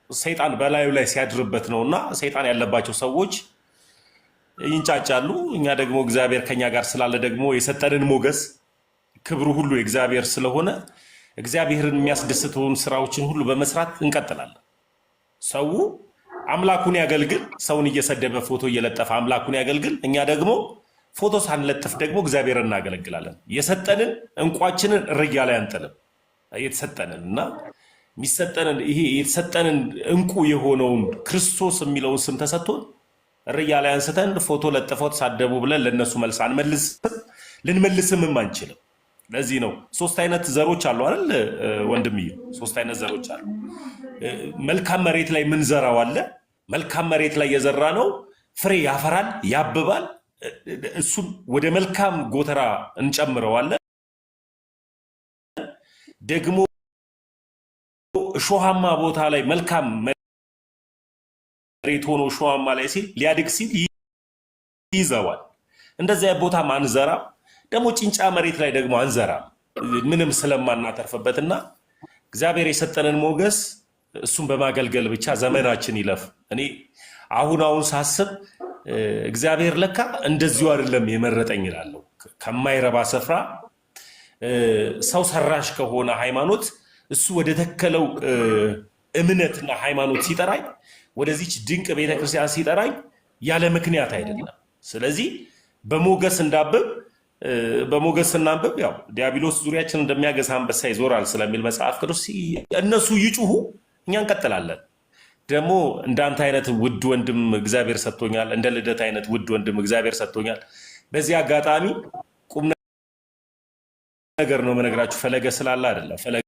ሰይጣን በላዩ ላይ ሲያድርበት ነውና ሰይጣን ያለባቸው ሰዎች ይንጫጫሉ። እኛ ደግሞ እግዚአብሔር ከኛ ጋር ስላለ ደግሞ የሰጠንን ሞገስ ክብሩ ሁሉ የእግዚአብሔር ስለሆነ እግዚአብሔርን የሚያስደስተውን ስራዎችን ሁሉ በመስራት እንቀጥላለን። ሰው አምላኩን ያገልግል። ሰውን እየሰደበ ፎቶ እየለጠፈ አምላኩን ያገልግል። እኛ ደግሞ ፎቶ ሳንለጥፍ ደግሞ እግዚአብሔርን እናገለግላለን። የሰጠንን እንቋችንን እርያ ላይ አንጥልም። የተሰጠንን እና የሚሰጠንን ይሄ የተሰጠንን እንቁ የሆነውን ክርስቶስ የሚለውን ስም ተሰጥቶን እርያ ላይ አንስተን ፎቶ ለጥፈው ተሳደቡ ብለን ለነሱ መልስ አንመልስም፣ ልንመልስምም አንችልም። ለዚህ ነው ሶስት አይነት ዘሮች አሉ አይደል ወንድምዬ? ሶስት አይነት ዘሮች አሉ። መልካም መሬት ላይ ምን ዘራው አለ። መልካም መሬት ላይ የዘራ ነው ፍሬ ያፈራል፣ ያብባል። እሱም ወደ መልካም ጎተራ እንጨምረዋለን። ደግሞ እሾሃማ ቦታ ላይ መልካም መሬት ሆኖ እሾሃማ ላይ ሲል ሊያድግ ሲል ይዘዋል። እንደዚያ ቦታ ማንዘራ ደግሞ ጭንጫ መሬት ላይ ደግሞ አንዘራም ምንም ስለማናተርፍበትና እግዚአብሔር የሰጠንን ሞገስ እሱን በማገልገል ብቻ ዘመናችን ይለፍ። እኔ አሁን ሳስብ እግዚአብሔር ለካ እንደዚሁ አይደለም የመረጠኝ እላለሁ። ከማይረባ ስፍራ ሰው ሰራሽ ከሆነ ሃይማኖት እሱ ወደ ተከለው እምነትና ሃይማኖት ሲጠራኝ ወደዚች ድንቅ ቤተክርስቲያን ሲጠራኝ ያለ ምክንያት አይደለም። ስለዚህ በሞገስ እንዳብብ በሞገስ እናንብብ። ያው ዲያብሎስ ዙሪያችን እንደሚያገሳ አንበሳ ይዞራል ስለሚል መጽሐፍ ቅዱስ እነሱ ይጩሁ፣ እኛ እንቀጥላለን። ደግሞ እንዳንተ አይነት ውድ ወንድም እግዚአብሔር ሰጥቶኛል። እንደ ልደት አይነት ውድ ወንድም እግዚአብሔር ሰጥቶኛል። በዚህ አጋጣሚ ቁም ነገር ነው መነግራችሁ። ፈለገ ስላለ አይደለም፣ ፈለገ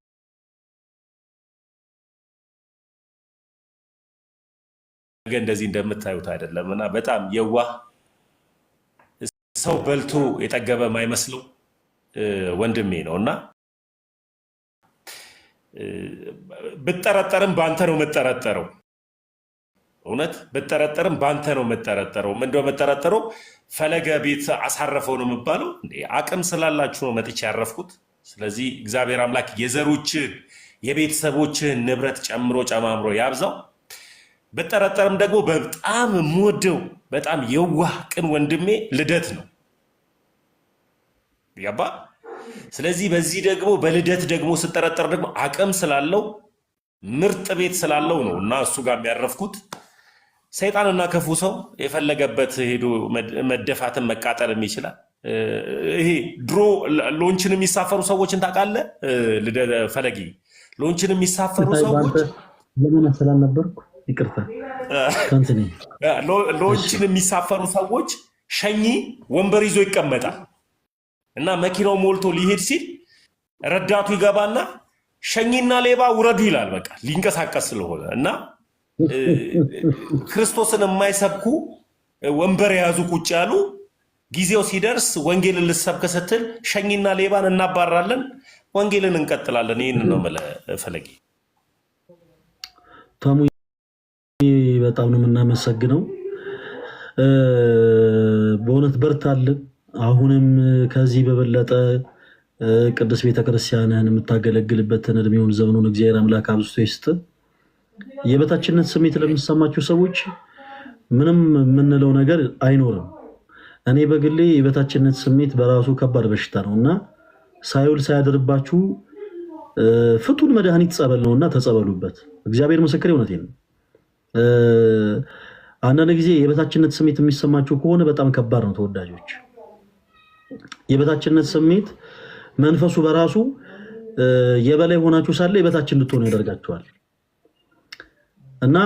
እንደዚህ እንደምታዩት አይደለም እና በጣም የዋህ ሰው በልቶ የጠገበ የማይመስለው ወንድሜ ነው እና ብጠረጠርም ባንተ ነው የምጠረጠረው። እውነት ብጠረጠርም ባንተ ነው የምጠረጠረው። ምንድነው የምጠረጠረው? ፈለገ ቤት አሳረፈው ነው የሚባለው። አቅም ስላላችሁ ነው መጥቼ ያረፍኩት። ስለዚህ እግዚአብሔር አምላክ የዘሮችን የቤተሰቦችን ንብረት ጨምሮ ጨማምሮ ያብዛው። ብጠረጠርም ደግሞ በጣም የምወደው በጣም የዋህ ቅን ወንድሜ ልደት ነው ያባ። ስለዚህ በዚህ ደግሞ በልደት ደግሞ ስጠረጠር ደግሞ አቅም ስላለው ምርጥ ቤት ስላለው ነው እና እሱ ጋር የሚያረፍኩት። ሰይጣንና ክፉ ሰው የፈለገበት ሄዶ መደፋትን መቃጠልም ይችላል። ይሄ ድሮ ሎንችን የሚሳፈሩ ሰዎችን ታውቃለህ ፈለጊ? ሎንችን የሚሳፈሩ ሰዎች ለምን ስላልነበርኩ ይቅርታ፣ ሎንችን የሚሳፈሩ ሰዎች ሸኚ ወንበር ይዞ ይቀመጣል እና መኪናው ሞልቶ ሊሄድ ሲል ረዳቱ ይገባና ሸኚና ሌባ ውረዱ ይላል። በቃ ሊንቀሳቀስ ስለሆነ እና ክርስቶስን የማይሰብኩ ወንበር የያዙ ቁጭ ያሉ ጊዜው ሲደርስ ወንጌልን ልሰብክ ስትል ሸኝና ሌባን እናባራለን፣ ወንጌልን እንቀጥላለን። ይህን ነው የምልህ ፈለጌ። ታሙ በጣም ነው የምናመሰግነው። በእውነት በርታልን። አሁንም ከዚህ በበለጠ ቅዱስ ቤተክርስቲያንን የምታገለግልበትን እድሜውን ዘመኑን እግዚአብሔር አምላክ አብዝቶ ይስጥ። የበታችነት ስሜት ለሚሰማችሁ ሰዎች ምንም የምንለው ነገር አይኖርም። እኔ በግሌ የበታችነት ስሜት በራሱ ከባድ በሽታ ነውና ሳይውል ሳያድርባችሁ ፍቱን መድኃኒት ጸበል ነውና ተጸበሉበት። እግዚአብሔር ምስክር እውነቴን ነው። አንዳንድ ጊዜ የበታችነት ስሜት የሚሰማችሁ ከሆነ በጣም ከባድ ነው ተወዳጆች። የበታችነት ስሜት መንፈሱ በራሱ የበላይ ሆናችሁ ሳለ የበታችን እንድትሆኑ ያደርጋችኋል እና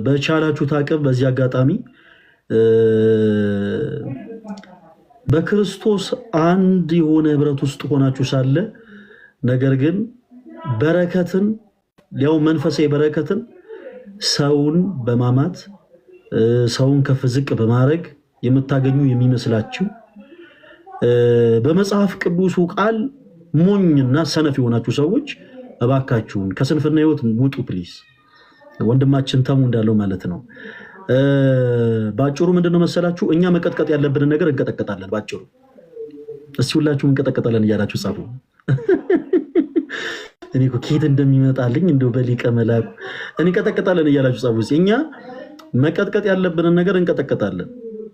በቻላችሁ ታቅብ በዚህ አጋጣሚ በክርስቶስ አንድ የሆነ ህብረት ውስጥ ሆናችሁ ሳለ ነገር ግን በረከትን ያው መንፈሳዊ በረከትን ሰውን በማማት ሰውን ከፍ ዝቅ በማድረግ የምታገኙ የሚመስላችሁ በመጽሐፍ ቅዱሱ ቃል ሞኝና ሰነፍ የሆናችሁ ሰዎች እባካችሁን ከስንፍና ህይወት ውጡ ፕሊዝ። ወንድማችን ተሙ እንዳለው ማለት ነው። ባጭሩ ምንድነው መሰላችሁ? እኛ መቀጥቀጥ ያለብንን ነገር እንቀጠቀጣለን። ባጭሩ እስቲ ሁላችሁም እንቀጠቀጣለን እያላችሁ ጻፉ። እኔ እኮ ከየት እንደሚመጣልኝ እንደው በሊቀ መላኩ እንቀጠቀጣለን እያላችሁ ጻፉ። እኛ መቀጥቀጥ ያለብንን ነገር እንቀጠቀጣለን።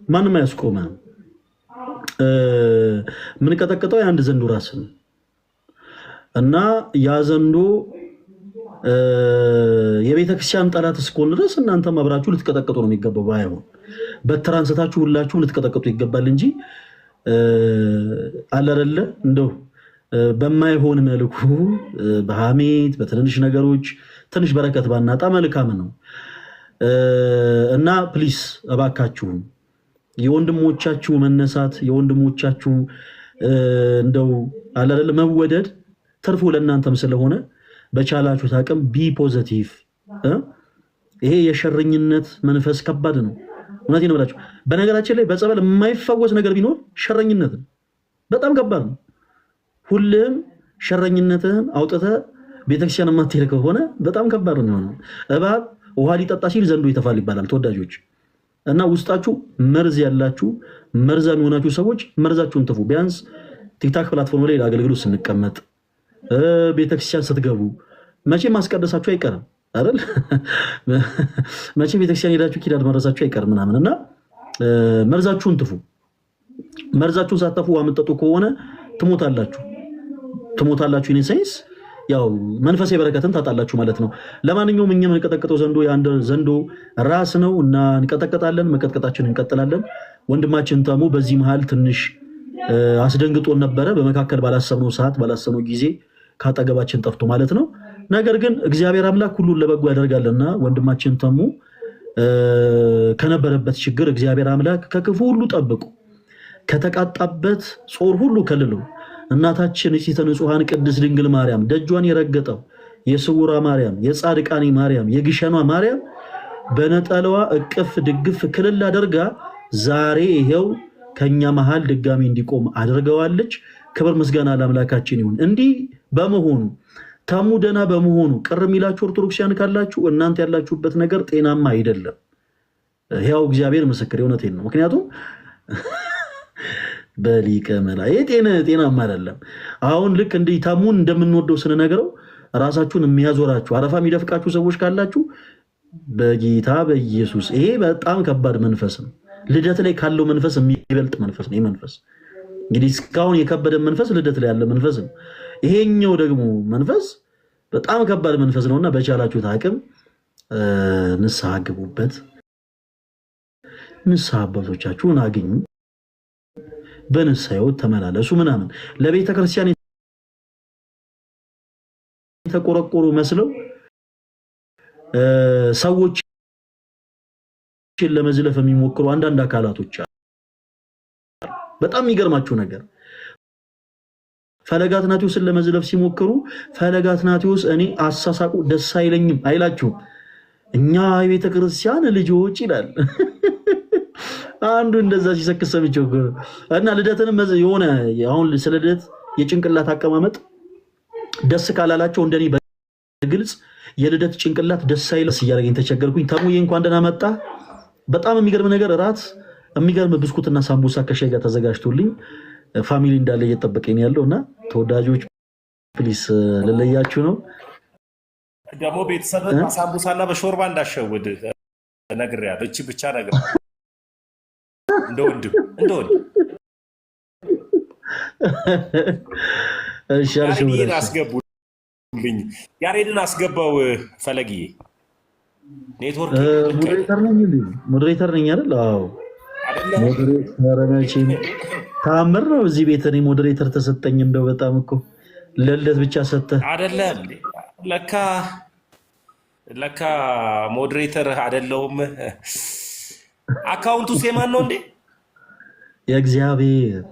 ማንም አያስቆመንም። ምን ቀጠቀጠው? የአንድ ዘንዶ ራስ ነው እና ያ ዘንዶ የቤተክርስቲያን ጠላት እስከሆነ ድረስ እናንተም አብራችሁ ልትቀጠቀጡ ነው የሚገባው። ባይሆን በትራንስታችሁ ሁላችሁ ልትቀጠቀጡ ይገባል እንጂ አለረለ እንደው በማይሆን መልኩ በሐሜት በትንሽ ነገሮች ትንሽ በረከት ባናጣ መልካም ነው እና ፕሊስ እባካችሁ የወንድሞቻችሁ መነሳት የወንድሞቻችሁ እንደው አለረለ መወደድ ተርፎ ለእናንተም ስለሆነ በቻላችሁ ታቅም ቢ ፖዚቲቭ። ይሄ የሸረኝነት መንፈስ ከባድ ነው። እውነቴን ነው ብላችሁ በነገራችን ላይ በጸበል የማይፈወስ ነገር ቢኖር ሸረኝነት ነው። በጣም ከባድ ነው። ሁልህም ሸረኝነትህን አውጥተህ ቤተክርስቲያን የማትሄድ ከሆነ በጣም ከባድ ነው የሚሆነው። እባብ ውሃ ሊጠጣ ሲል ዘንዶ ይተፋል ይባላል ተወዳጆች። እና ውስጣችሁ መርዝ ያላችሁ መርዛም የሆናችሁ ሰዎች መርዛችሁን ትፉ። ቢያንስ ቲክታክ ፕላትፎርም ላይ ለአገልግሎት ስንቀመጥ ቤተክርስቲያን ስትገቡ መቼም ማስቀደሳችሁ አይቀርም አይደል? መቼም ቤተክርስቲያን ሄዳችሁ ኪዳን ማድረሳችሁ አይቀርም ምናምን እና መርዛችሁን ትፉ። መርዛችሁን ሳትተፉ አምጠጡ ከሆነ ትሞታላችሁ። ኢን ሴንስ ያው መንፈሳዊ በረከትን ታጣላችሁ ማለት ነው። ለማንኛውም እኛ የምንቀጠቅጠው ዘንዶ የአንድ ዘንዶ ራስ ነው እና እንቀጠቀጣለን፣ መቀጥቀጣችን እንቀጥላለን። ወንድማችን ተሙ በዚህ መሃል ትንሽ አስደንግጦን ነበረ። በመካከል ባላሰብነው ሰዓት ባላሰብነው ጊዜ ካጠገባችን ጠፍቶ ማለት ነው። ነገር ግን እግዚአብሔር አምላክ ሁሉን ለበጎ ያደርጋልና ወንድማችን ተሙ ከነበረበት ችግር እግዚአብሔር አምላክ ከክፉ ሁሉ ጠብቁ፣ ከተቃጣበት ጾር ሁሉ ከልሎ እናታችን ንጽሕተ ንጹሐን ቅድስት ድንግል ማርያም ደጇን የረገጠው የስውሯ ማርያም የጻድቃኔ ማርያም የግሸኗ ማርያም በነጠላዋ እቅፍ ድግፍ ክልል አድርጋ ዛሬ ይሄው ከኛ መሃል ድጋሚ እንዲቆም አድርገዋለች። ክብር ምስጋና ለአምላካችን ይሁን። እንዲህ በመሆኑ ተሙ ደና በመሆኑ ቅር የሚላችሁ ኦርቶዶክሲያን ካላችሁ እናንተ ያላችሁበት ነገር ጤናማ አይደለም። ያው እግዚአብሔር ምስክር እውነቴን ነው። ምክንያቱም በሊቀ መላእክት ጤናማ አይደለም። አሁን ልክ እንዲህ ተሙን እንደምንወደው ስንነግረው ራሳችሁን የሚያዞራችሁ አረፋ የሚደፍቃችሁ ሰዎች ካላችሁ በጌታ በኢየሱስ ይሄ በጣም ከባድ መንፈስ ነው። ልደት ላይ ካለው መንፈስ የሚበልጥ መንፈስ ነው። ይሄ መንፈስ እንግዲህ እስካሁን የከበደ መንፈስ ልደት ላይ ያለ መንፈስ ነው። ይሄኛው ደግሞ መንፈስ በጣም ከባድ መንፈስ ነውና በቻላችሁት አቅም ንስሐ ግቡበት። ንስሐ አባቶቻችሁን አግኙ፣ በንስሐ ሕይወት ተመላለሱ ምናምን። ለቤተ ክርስቲያን የተቆረቆሩ መስለው ሰዎች ለመዝለፍ የሚሞክሩ አንዳንድ አካላቶች አሉ። በጣም የሚገርማችሁ ነገር ፈለገ አትናቴዎስን ለመዝለፍ ሲሞክሩ ፈለገ አትናቴዎስ እኔ አሳሳቁ ደስ አይለኝም አይላችሁም። እኛ የቤተ ክርስቲያን ልጆች ይላል። አንዱ እንደዛ ሲሰክስ ሰምቼው እና ልደትንም የሆነ አሁን ስለ ልደት የጭንቅላት አቀማመጥ ደስ ካላላቸው እንደኔ በግልጽ የልደት ጭንቅላት ደስ አይለስ እያደረገኝ ተቸገርኩኝ። ተሙዬ እንኳን ደህና መጣ። በጣም የሚገርም ነገር እራት የሚገርም ብስኩትና ሳምቡሳ ከሻይ ጋር ተዘጋጅቶልኝ ፋሚሊ እንዳለ እየጠበቀኝ ያለውና ተወዳጆች ፕሊስ ልለያችሁ ነው። ደግሞ ቤተሰብ ሳምቡሳና በሾርባ እንዳሸውድ ነግሬያለሁ። እቺ ብቻ ነገር እንደወንድም ያሬድን አስገቡልኝ። ያሬድን አስገባው ፈለግዬ። ኔትወርክ ሞዴሬተር ነኝ አይደል? አዎ ሞዴሬተር ነኝ። ታምር ነው እዚህ ቤት እኔ ሞዴሬተር ተሰጠኝ። እንደው በጣም እኮ ለልደት ብቻ ሰጠህ አይደለም? ለካ ሞዴሬተር አይደለሁም። አካውንቱ የማን ነው እንዴ? የእግዚአብሔር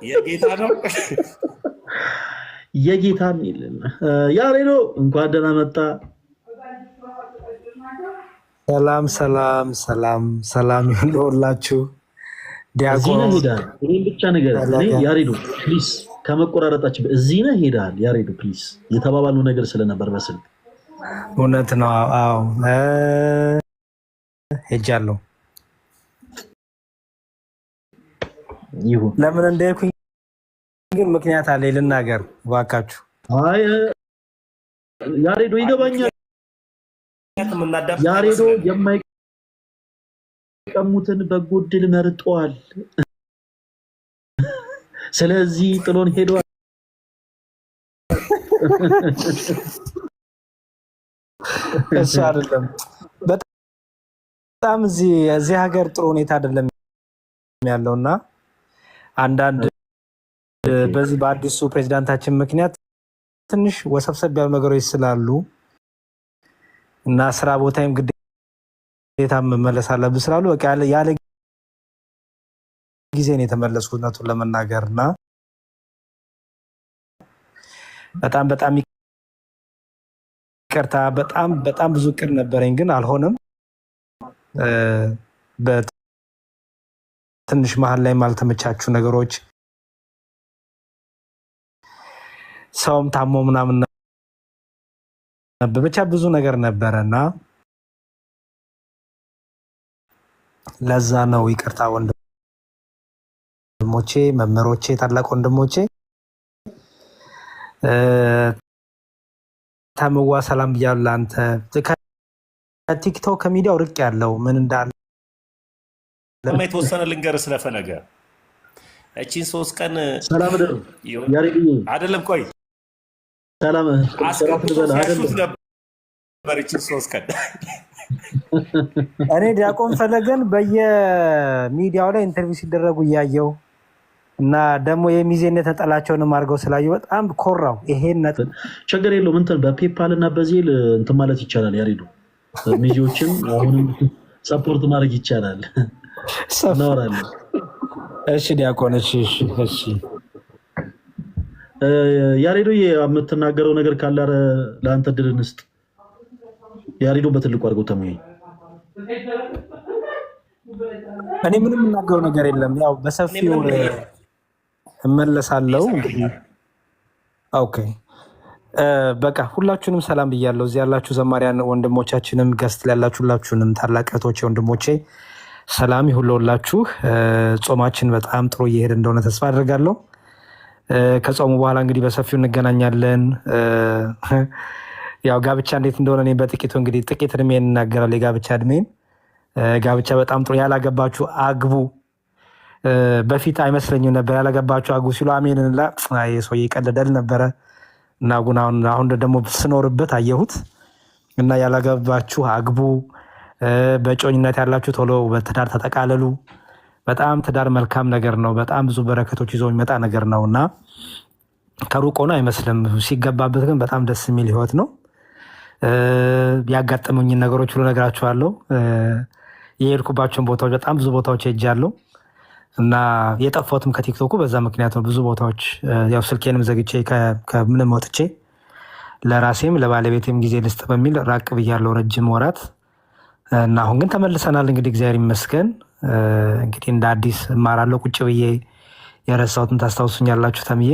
የጌታ ነው። የጌታ ሚልን ያሬዶ እንኳን ደህና መጣ። ሰላም ሰላም ሰላም ሰላም ይሁንላችሁ። ዲያቆን ሄዳል። እኔም ብቻ ነገር እኔ ያሬዶ ፕሊዝ ከመቆራረጣችን እዚህ ነህ ሄዳል። ያሬዶ ፕሊዝ የተባባልነው ነገር ስለነበር በስልክ እውነት ነው። አዎ ሄጃለሁ። ይሁን ለምን እንደሄድኩኝ ግን ምክንያት አለ ልናገር እባካችሁ። አይ ያሬዶ ይገባኛል። ያሬዶ የማይቀሙትን በጎድል መርጧል። ስለዚህ ጥሎን ሄዷል። እሱ አይደለም በጣም እዚህ ሀገር ጥሩ ሁኔታ አይደለም ያለውና አንዳንድ በዚህ በአዲሱ ፕሬዝዳንታችን ምክንያት ትንሽ ወሰብሰብ ያሉ ነገሮች ስላሉ እና ስራ ቦታዬም ግዴታ መመለስ አለብኝ ስላሉ በቃ ያለ ጊዜ ነው የተመለስኩት እውነቱን ለመናገርና በጣም ይቅርታ። በጣም ብዙ እቅድ ነበረኝ ግን አልሆነም። በትንሽ መሀል ላይ ያልተመቻቹ ነገሮች ሰውም ታሞ ምናምን ነበር፣ ብቻ ብዙ ነገር ነበረና ለዛ ነው ይቅርታ ወንድሞቼ፣ መምህሮቼ፣ ታላቅ ወንድሞቼ። ታምዋ ሰላም ብያለሁ። ለአንተ ከቲክቶክ ከሚዲያው ርቅ ያለው ምን እንዳለ የተወሰነ ልንገርህ ስለፈለገ እቺን 3 ቀን ሰላም አይደለም ቆይ ሰላም አስቀምጡት ነበር። እቺን 3 ቀን እኔ ዲያቆን ፈለገን በየሚዲያው ላይ ኢንተርቪው ሲደረጉ እያየው እና ደግሞ የሚዜነት ተጠላቸውንም አድርገው ስላየው በጣም ኮራው። ይሄን ችግር የለውም እንትን በፔፓል እና በዜል እንትን ማለት ይቻላል። ያሬዱ ሚዜዎችን አሁንም ሰፖርት ማድረግ ይቻላል። እናወራለን። እሺ ዲያቆን እሺ ያሬዶ የምትናገረው ነገር ካለ ለአንተ ድል እንስጥ። ያሬዶ በትልቁ አድርገው ተሙዬ። እኔ ምንም የምናገረው ነገር የለም። ያው በሰፊው እመለሳለሁ። ኦኬ በቃ ሁላችሁንም ሰላም ብያለሁ። እዚህ ያላችሁ ዘማሪያን ወንድሞቻችንም ገስት ላይ ያላችሁ ሁላችሁንም ታላቅ እህቶቼ ወንድሞቼ ሰላም ይሁንላችሁ። ጾማችን በጣም ጥሩ እየሄደ እንደሆነ ተስፋ አድርጋለሁ። ከጾሙ በኋላ እንግዲህ በሰፊው እንገናኛለን። ያው ጋብቻ እንዴት እንደሆነ እኔ በጥቂቱ እንግዲህ ጥቂት እድሜን እናገራለሁ። የጋብቻ እድሜን ጋብቻ በጣም ጥሩ። ያላገባችሁ አግቡ። በፊት አይመስለኝም ነበር ያላገባችሁ አግቡ ሲሉ አሜን እንላ ሰው ይቀልዳል ነበረ እና አሁን ደግሞ ስኖርበት አየሁት እና ያላገባችሁ አግቡ። በጮኝነት ያላችሁ ቶሎ በትዳር ተጠቃለሉ። በጣም ትዳር መልካም ነገር ነው። በጣም ብዙ በረከቶች ይዞ የሚመጣ ነገር ነው እና ከሩቅ ሆኖ አይመስልም። ሲገባበት ግን በጣም ደስ የሚል ህይወት ነው። ያጋጠሙኝን ነገሮች ሁሉ እነግራችኋለሁ። የሄድኩባቸውን ቦታዎች በጣም ብዙ ቦታዎች ሄጃለሁ እና የጠፋሁትም ከቲክቶኩ በዛ ምክንያት ነው። ብዙ ቦታዎች ያው ስልኬንም ዘግቼ ከምንም ወጥቼ ለራሴም ለባለቤቴም ጊዜ ልስጥ በሚል ራቅ ብያለሁ ረጅም ወራት እና አሁን ግን ተመልሰናል። እንግዲህ እግዚአብሔር ይመስገን። እንግዲህ እንደ አዲስ እማራለሁ ቁጭ ብዬ የረሳሁትን ታስታውሱኛላችሁ ተምዬ።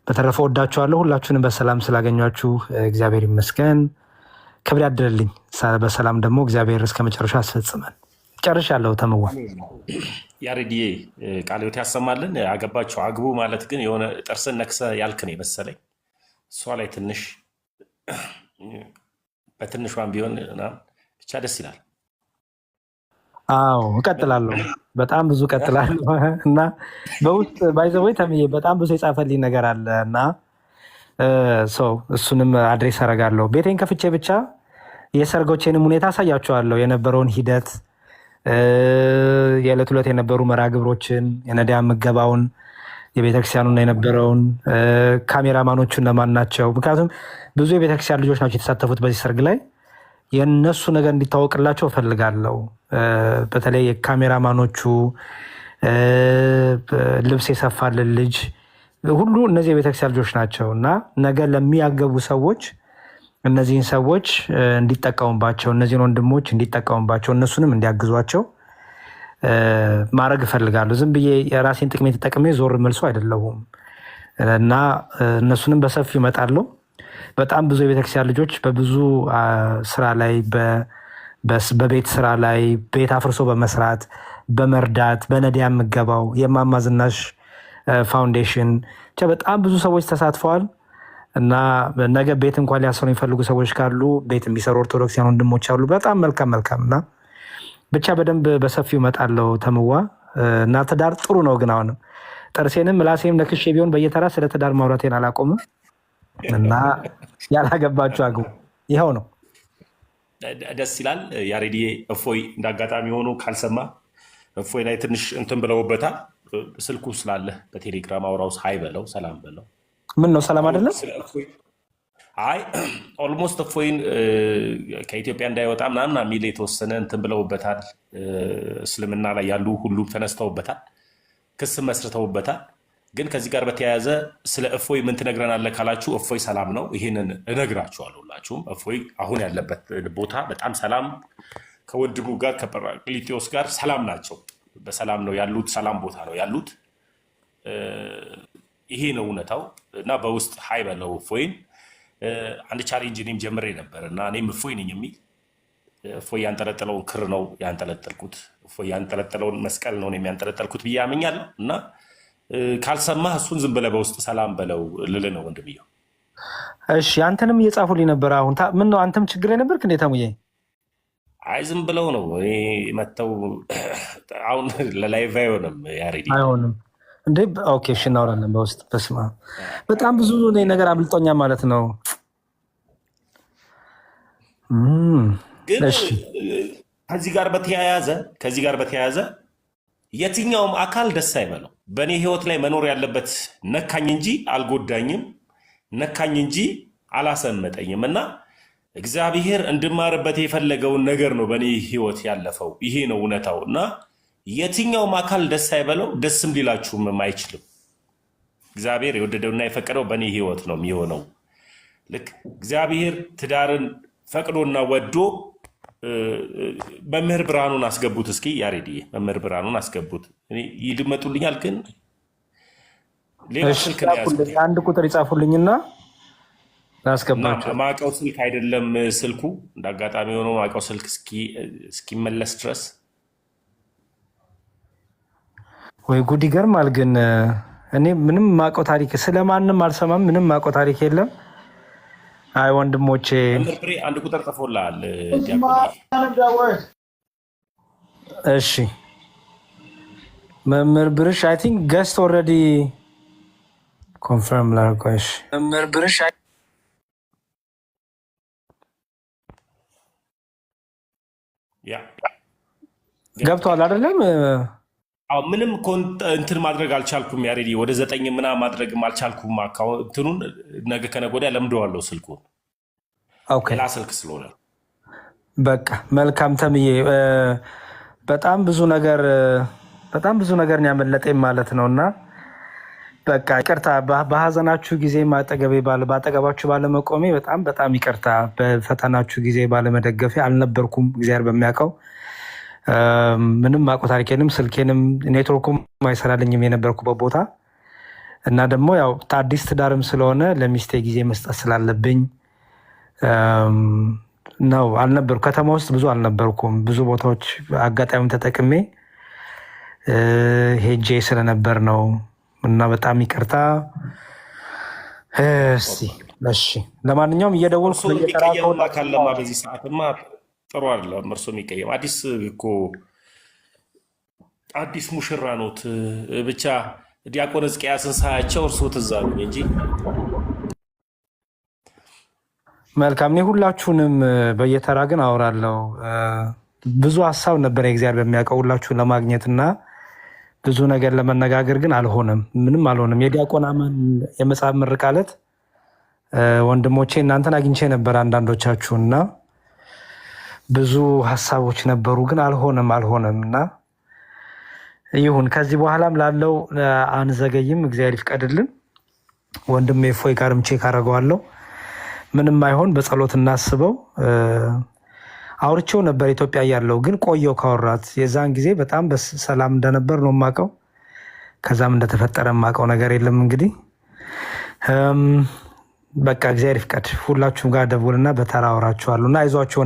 በተረፈ ወዳችኋለሁ። ሁላችሁንም በሰላም ስላገኟችሁ እግዚአብሔር ይመስገን። ክብር ያድርልኝ። በሰላም ደግሞ እግዚአብሔር እስከ መጨረሻ አስፈጽመን። ጨርሻለሁ። ተመዋ ያሬድዬ ቃለ ሕይወት ያሰማልን። አገባችሁ አግቡ ማለት ግን የሆነ ጥርስን ነክሰ ያልክን የመሰለኝ እሷ ላይ ትንሽ በትንሿን ቢሆን ብቻ ደስ ይላል። አዎ እቀጥላለሁ። በጣም ብዙ እቀጥላለሁ እና በውስጥ ባይዘወይ ተምዬ በጣም ብዙ የጻፈልኝ ነገር አለ እና እሱንም አድሬስ አደርጋለሁ። ቤቴን ከፍቼ ብቻ የሰርጎቼንም ሁኔታ አሳያችኋለሁ። የነበረውን ሂደት የዕለት ዕለት የነበሩ መርሃ ግብሮችን፣ የነዳያን ምገባውን፣ የቤተክርስቲያኑና የነበረውን ካሜራማኖቹ እነማን ናቸው? ምክንያቱም ብዙ የቤተክርስቲያን ልጆች ናቸው የተሳተፉት በዚህ ሰርግ ላይ። የእነሱ ነገር እንዲታወቅላቸው እፈልጋለሁ። በተለይ የካሜራማኖቹ ልብስ የሰፋልን ልጅ ሁሉ እነዚህ የቤተክርስቲያን ልጆች ናቸው እና ነገ ለሚያገቡ ሰዎች እነዚህን ሰዎች እንዲጠቀሙባቸው፣ እነዚህን ወንድሞች እንዲጠቀሙባቸው፣ እነሱንም እንዲያግዟቸው ማድረግ እፈልጋለሁ። ዝም ብዬ የራሴን ጥቅሜ ተጠቅሜ ዞር መልሶ አይደለሁም እና እነሱንም በሰፊው እመጣለሁ። በጣም ብዙ የቤተክርስቲያን ልጆች በብዙ ስራ ላይ በቤት ስራ ላይ ቤት አፍርሶ በመስራት በመርዳት በነዳያን ምገባው የእማማ ዝናሽ ፋውንዴሽን ብቻ በጣም ብዙ ሰዎች ተሳትፈዋል እና ነገ ቤት እንኳን ሊያሰሩ የሚፈልጉ ሰዎች ካሉ ቤት የሚሰሩ ኦርቶዶክሲያን ወንድሞች አሉ። በጣም መልካም እና ብቻ በደንብ በሰፊው እመጣለሁ ተምዋ እና ትዳር ጥሩ ነው። ግን አሁንም ጥርሴንም ምላሴም ነክሼ ቢሆን በየተራ ስለ ትዳር ማውራቴን አላቆምም እና ያላገባችሁ አግቡ። ይኸው ነው። ደስ ይላል። ያሬድዬ እፎይ እንዳጋጣሚ ሆኖ ካልሰማ እፎይ ላይ ትንሽ እንትን ብለውበታል። ስልኩ ስላለ በቴሌግራም አውራውስ ሀይ በለው ሰላም በለው። ምን ነው ሰላም አይደለም? አይ ኦልሞስት እፎይን ከኢትዮጵያ እንዳይወጣ ምናምን የሚል የተወሰነ እንትን ብለውበታል። እስልምና ላይ ያሉ ሁሉም ተነስተውበታል፣ ክስ መስርተውበታል። ግን ከዚህ ጋር በተያያዘ ስለ እፎይ ምን ትነግረናለህ ካላችሁ እፎይ ሰላም ነው። ይህንን እነግራችኋለሁ ሁላችሁም። እፎይ አሁን ያለበት ቦታ በጣም ሰላም፣ ከወንድሙ ጋር ከጰራቅሊጦስ ጋር ሰላም ናቸው። በሰላም ነው ያሉት፣ ሰላም ቦታ ነው ያሉት። ይሄ ነው እውነታው እና በውስጥ ሀይ በለው እፎይን። አንድ ቻሌንጅ እኔም ጀምሬ ነበር እና እኔም እፎይ ነኝ የሚል እፎይ ያንጠለጠለውን ክር ነው ያንጠለጠልኩት፣ እፎይ ያንጠለጠለውን መስቀል ነው የሚያንጠለጠልኩት ብዬ አምኛለሁ እና ካልሰማህ እሱን ዝም ብለህ በውስጥ ሰላም በለው ልልህ ነው ወንድምየው። እሺ አንተንም እየጻፉልኝ ነበር። አሁን ምን ነው አንተም ችግር ላይ ነበርክ እንዴ ተሙዬ? አይ ዝም ብለው ነው መተው። አሁን ለላይቭ አይሆንም ያሬድ አይሆንም እንዴ? ኦኬ እሺ እናወራለን በውስጥ። በስመ አብ በጣም ብዙ ነገር አብልጦኛ ማለት ነው። ግን ከዚህ ጋር በተያያዘ የትኛውም አካል ደስ አይበለው። በእኔ ህይወት ላይ መኖር ያለበት ነካኝ እንጂ አልጎዳኝም፣ ነካኝ እንጂ አላሰመጠኝም እና እግዚአብሔር እንድማርበት የፈለገውን ነገር ነው በእኔ ህይወት ያለፈው። ይሄ ነው እውነታው እና የትኛውም አካል ደስ አይበለው፣ ደስም ሊላችሁም አይችልም። እግዚአብሔር የወደደውና የፈቀደው በእኔ ህይወት ነው የሚሆነው። ልክ እግዚአብሔር ትዳርን ፈቅዶና ወዶ መምህር ብርሃኑን አስገቡት። እስኪ ያሬድዬ መምህር ብርሃኑን አስገቡት። ይድመጡልኛል ግን ሌላ ስልክ ነው ያዝኩት። አንድ ቁጥር ይጻፉልኝና አስገባቸው። ማቀው ስልክ አይደለም ስልኩ፣ እንዳጋጣሚ ሆኖ ማቀው ስልክ እስኪመለስ ድረስ ወይ ጉድ ይገርማል። ግን እኔ ምንም ማቀው ታሪክ ስለማንም አልሰማም። ምንም ማቀው ታሪክ የለም። አይ ወንድሞቼ አንድ ቁጥር ጽፎልሃል። እሺ መምህር ብርሽ አይ ቲንክ ገስት ኦልሬዲ ኮንፈርም ላርጓሽ። መምህር ብርሽ ገብቷል አይደለም? ምንም እንትን ማድረግ አልቻልኩም ያሬዲ። ወደ 9 ምናምን ማድረግም አልቻልኩም። እንትኑን ነገ ከነገ ወዲያ ለምደዋለሁ ስልኩን፣ ሌላ ስልክ ስለሆነ። በቃ መልካም ተምዬ። በጣም ብዙ ነገር ያመለጠኝ ማለት ነው እና በቃ ይቅርታ በሀዘናችሁ ጊዜ ባጠገባችሁ ባለመቆሜ በጣም በጣም ይቅርታ። በፈተናችሁ ጊዜ ባለመደገፌ አልነበርኩም። እግዚአብሔር በሚያውቀው ምንም አውቀው ታሪኬንም ስልኬንም ኔትወርኩም አይሰራልኝም የነበርኩበት ቦታ እና ደግሞ ያው አዲስ ትዳርም ስለሆነ ለሚስቴ ጊዜ መስጠት ስላለብኝ ነው አልነበርኩ። ከተማ ውስጥ ብዙ አልነበርኩም። ብዙ ቦታዎች አጋጣሚውን ተጠቅሜ ሄጄ ስለነበር ነው እና በጣም ይቅርታ። እሺ ለማንኛውም እየደወልኩ የሚቀየም ካለማ በዚህ ሰዓትማ ጥሩ አይደለም። እርሶ የሚቀየም አዲስ ሙሽራ ኖት። ብቻ ዲያቆን ሕዝቅያስን ሳያቸው እርሶ ትዝ አሉኝ እንጂ መልካም። እኔ ሁላችሁንም በየተራ ግን አወራለሁ። ብዙ ሀሳብ ነበር የእግዚአብሔር በሚያውቀው ሁላችሁን ለማግኘትና ብዙ ነገር ለመነጋገር ግን አልሆነም፣ ምንም አልሆነም። የዲያቆን አማን የመጽሐፍ ምርቃለት ወንድሞቼ እናንተን አግኝቼ ነበር አንዳንዶቻችሁና ብዙ ሀሳቦች ነበሩ፣ ግን አልሆነም እና ይሁን። ከዚህ በኋላም ላለው አንዘገይም፣ እግዚአብሔር ይፍቀድልን። ወንድሜ እፎይ ጋርም ቼክ አደርገዋለሁ። ምንም አይሆን፣ በጸሎት እናስበው። አውርቼው ነበር ኢትዮጵያ ያለው ግን ቆየው ካወራት። የዛን ጊዜ በጣም በሰላም እንደነበር ነው የማውቀው። ከዛም እንደተፈጠረ የማውቀው ነገር የለም። እንግዲህ በቃ እግዚአብሔር ይፍቀድ። ሁላችሁም ጋር ደውልና በተራ አወራችኋለሁ እና አይዟችሁ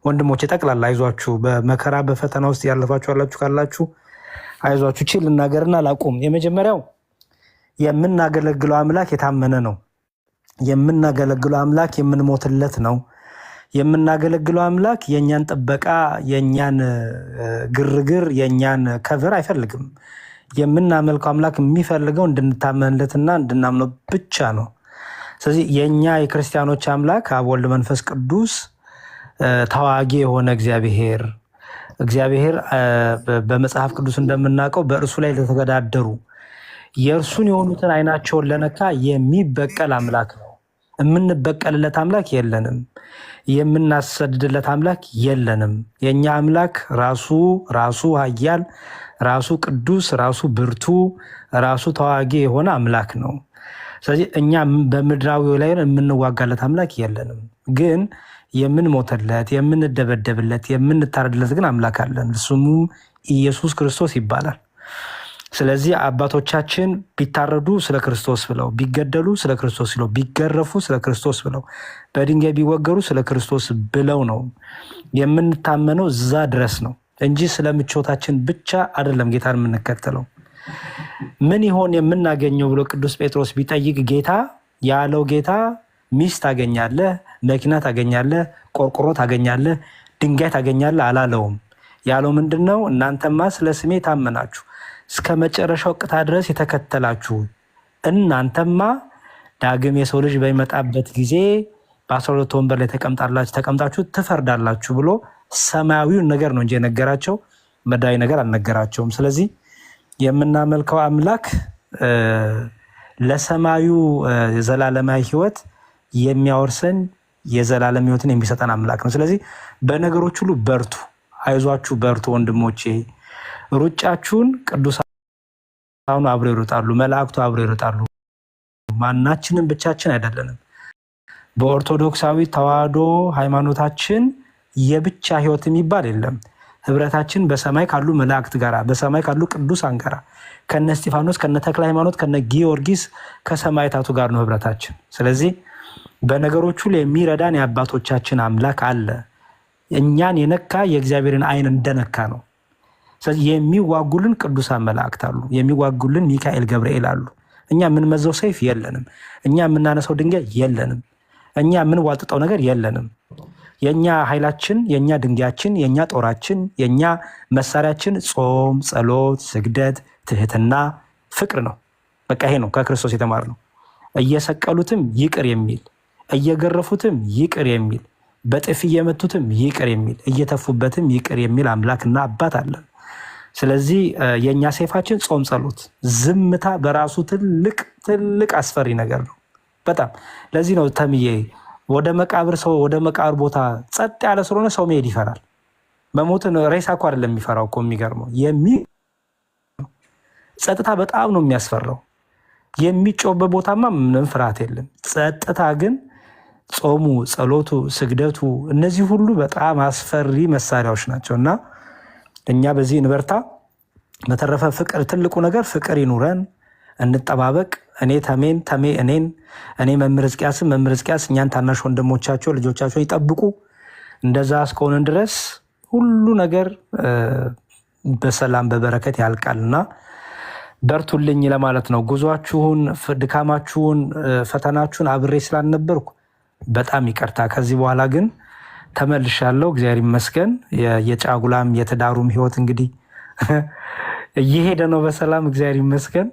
ወንድሞቼ ጠቅላላ አይዟችሁ። በመከራ በፈተና ውስጥ ያለፋችሁ ያላችሁ ካላችሁ አይዟችሁ። ችል ልናገርና ላቁም። የመጀመሪያው የምናገለግለው አምላክ የታመነ ነው። የምናገለግለው አምላክ የምንሞትለት ነው። የምናገለግለው አምላክ የእኛን ጥበቃ፣ የእኛን ግርግር፣ የእኛን ከቨር አይፈልግም። የምናመልከው አምላክ የሚፈልገው እንድንታመንለትና እንድናምነው ብቻ ነው። ስለዚህ የእኛ የክርስቲያኖች አምላክ አብ ወልድ መንፈስ ቅዱስ ተዋጊ የሆነ እግዚአብሔር በመጽሐፍ ቅዱስ እንደምናውቀው በእርሱ ላይ ለተገዳደሩ የእርሱን የሆኑትን አይናቸውን ለነካ የሚበቀል አምላክ ነው። የምንበቀልለት አምላክ የለንም። የምናሰድድለት አምላክ የለንም። የእኛ አምላክ ራሱ ኃያል፣ ራሱ ቅዱስ፣ ራሱ ብርቱ፣ ራሱ ተዋጊ የሆነ አምላክ ነው። ስለዚህ እኛ በምድራዊ ላይ የምንዋጋለት አምላክ የለንም። ግን የምንሞተለት፣ የምንደበደብለት፣ የምንታረድለት ግን አምላክ አለን። ስሙም ኢየሱስ ክርስቶስ ይባላል። ስለዚህ አባቶቻችን ቢታረዱ ስለ ክርስቶስ ብለው፣ ቢገደሉ ስለ ክርስቶስ ብለው፣ ቢገረፉ ስለ ክርስቶስ ብለው፣ በድንጋይ ቢወገሩ ስለ ክርስቶስ ብለው ነው። የምንታመነው እዛ ድረስ ነው እንጂ ስለ ምቾታችን ብቻ አይደለም ጌታን የምንከተለው። ምን ይሆን የምናገኘው ብሎ ቅዱስ ጴጥሮስ ቢጠይቅ ጌታ ያለው ጌታ ሚስት ታገኛለህ፣ መኪና ታገኛለህ፣ ቆርቆሮ ታገኛለህ፣ ድንጋይ ታገኛለህ አላለውም። ያለው ምንድነው? እናንተማ ስለ ስሜ ታመናችሁ እስከ መጨረሻው ቅታ ድረስ የተከተላችሁ እናንተማ ዳግም የሰው ልጅ በሚመጣበት ጊዜ በ12 ወንበር ላይ ተቀምጣችሁ ትፈርዳላችሁ ብሎ ሰማያዊውን ነገር ነው እንጂ የነገራቸው ምድራዊ ነገር አልነገራቸውም። ስለዚህ የምናመልከው አምላክ ለሰማዩ የዘላለማዊ ሕይወት የሚያወርሰን የዘላለም ሕይወትን የሚሰጠን አምላክ ነው። ስለዚህ በነገሮች ሁሉ በርቱ፣ አይዟችሁ፣ በርቱ ወንድሞቼ። ሩጫችሁን ቅዱሳኑ አብረው ይሮጣሉ፣ መላእክቱ አብረው ይሮጣሉ። ማናችንም ብቻችን አይደለንም። በኦርቶዶክሳዊ ተዋህዶ ሃይማኖታችን የብቻ ህይወት የሚባል የለም። ህብረታችን በሰማይ ካሉ መላእክት ጋራ፣ በሰማይ ካሉ ቅዱሳን ጋራ፣ ከነ እስጢፋኖስ፣ ከነ ተክለ ሃይማኖት፣ ከነ ጊዮርጊስ ከሰማዕታቱ ጋር ነው ህብረታችን። ስለዚህ በነገሮቹ ላይ የሚረዳን የአባቶቻችን አምላክ አለ። እኛን የነካ የእግዚአብሔርን አይን እንደነካ ነው። ስለዚህ የሚዋጉልን ቅዱሳን መላእክት አሉ፣ የሚዋጉልን ሚካኤል ገብርኤል አሉ። እኛ የምንመዘው ሰይፍ የለንም። እኛ የምናነሳው ድንጋይ የለንም። እኛ የምንዋጥጠው ነገር የለንም። የኛ ኃይላችን፣ የኛ ድንጋያችን፣ የኛ ጦራችን፣ የኛ መሳሪያችን ጾም፣ ጸሎት፣ ስግደት፣ ትህትና፣ ፍቅር ነው። በቃ ይሄ ነው ከክርስቶስ የተማርነው። እየሰቀሉትም ይቅር የሚል፣ እየገረፉትም ይቅር የሚል፣ በጥፊ እየመቱትም ይቅር የሚል፣ እየተፉበትም ይቅር የሚል አምላክና አባት አለን። ስለዚህ የኛ ሰይፋችን ጾም፣ ጸሎት፣ ዝምታ በራሱ ትልቅ አስፈሪ ነገር ነው በጣም። ለዚህ ነው ተምዬ ወደ መቃብር ቦታ ጸጥ ያለ ስለሆነ ሰው መሄድ ይፈራል። መሞትን ሬሳ እኮ አይደለም የሚፈራው እኮ የሚገርመው ጸጥታ በጣም ነው የሚያስፈራው። የሚጮህበት ቦታማ ምንም ፍርሃት የለም። ጸጥታ ግን ጾሙ፣ ጸሎቱ፣ ስግደቱ እነዚህ ሁሉ በጣም አስፈሪ መሳሪያዎች ናቸው እና እኛ በዚህ እንበርታ። በተረፈ ፍቅር፣ ትልቁ ነገር ፍቅር ይኑረን፣ እንጠባበቅ። እኔ ተሜን፣ ተሜ እኔን፣ እኔ መምህር ሕዝቅያስን፣ መምህር ሕዝቅያስ እኛን ታናሽ ወንድሞቻቸው ልጆቻቸውን ይጠብቁ። እንደዛ እስከሆንን ድረስ ሁሉ ነገር በሰላም በበረከት ያልቃልና በርቱልኝ ለማለት ነው። ጉዟችሁን፣ ድካማችሁን፣ ፈተናችሁን አብሬ ስላልነበርኩ በጣም ይቅርታ። ከዚህ በኋላ ግን ተመልሻለሁ። እግዚአብሔር ይመስገን። የጫጉላም የትዳሩም ህይወት እንግዲህ እየሄደ ነው በሰላም እግዚአብሔር ይመስገን።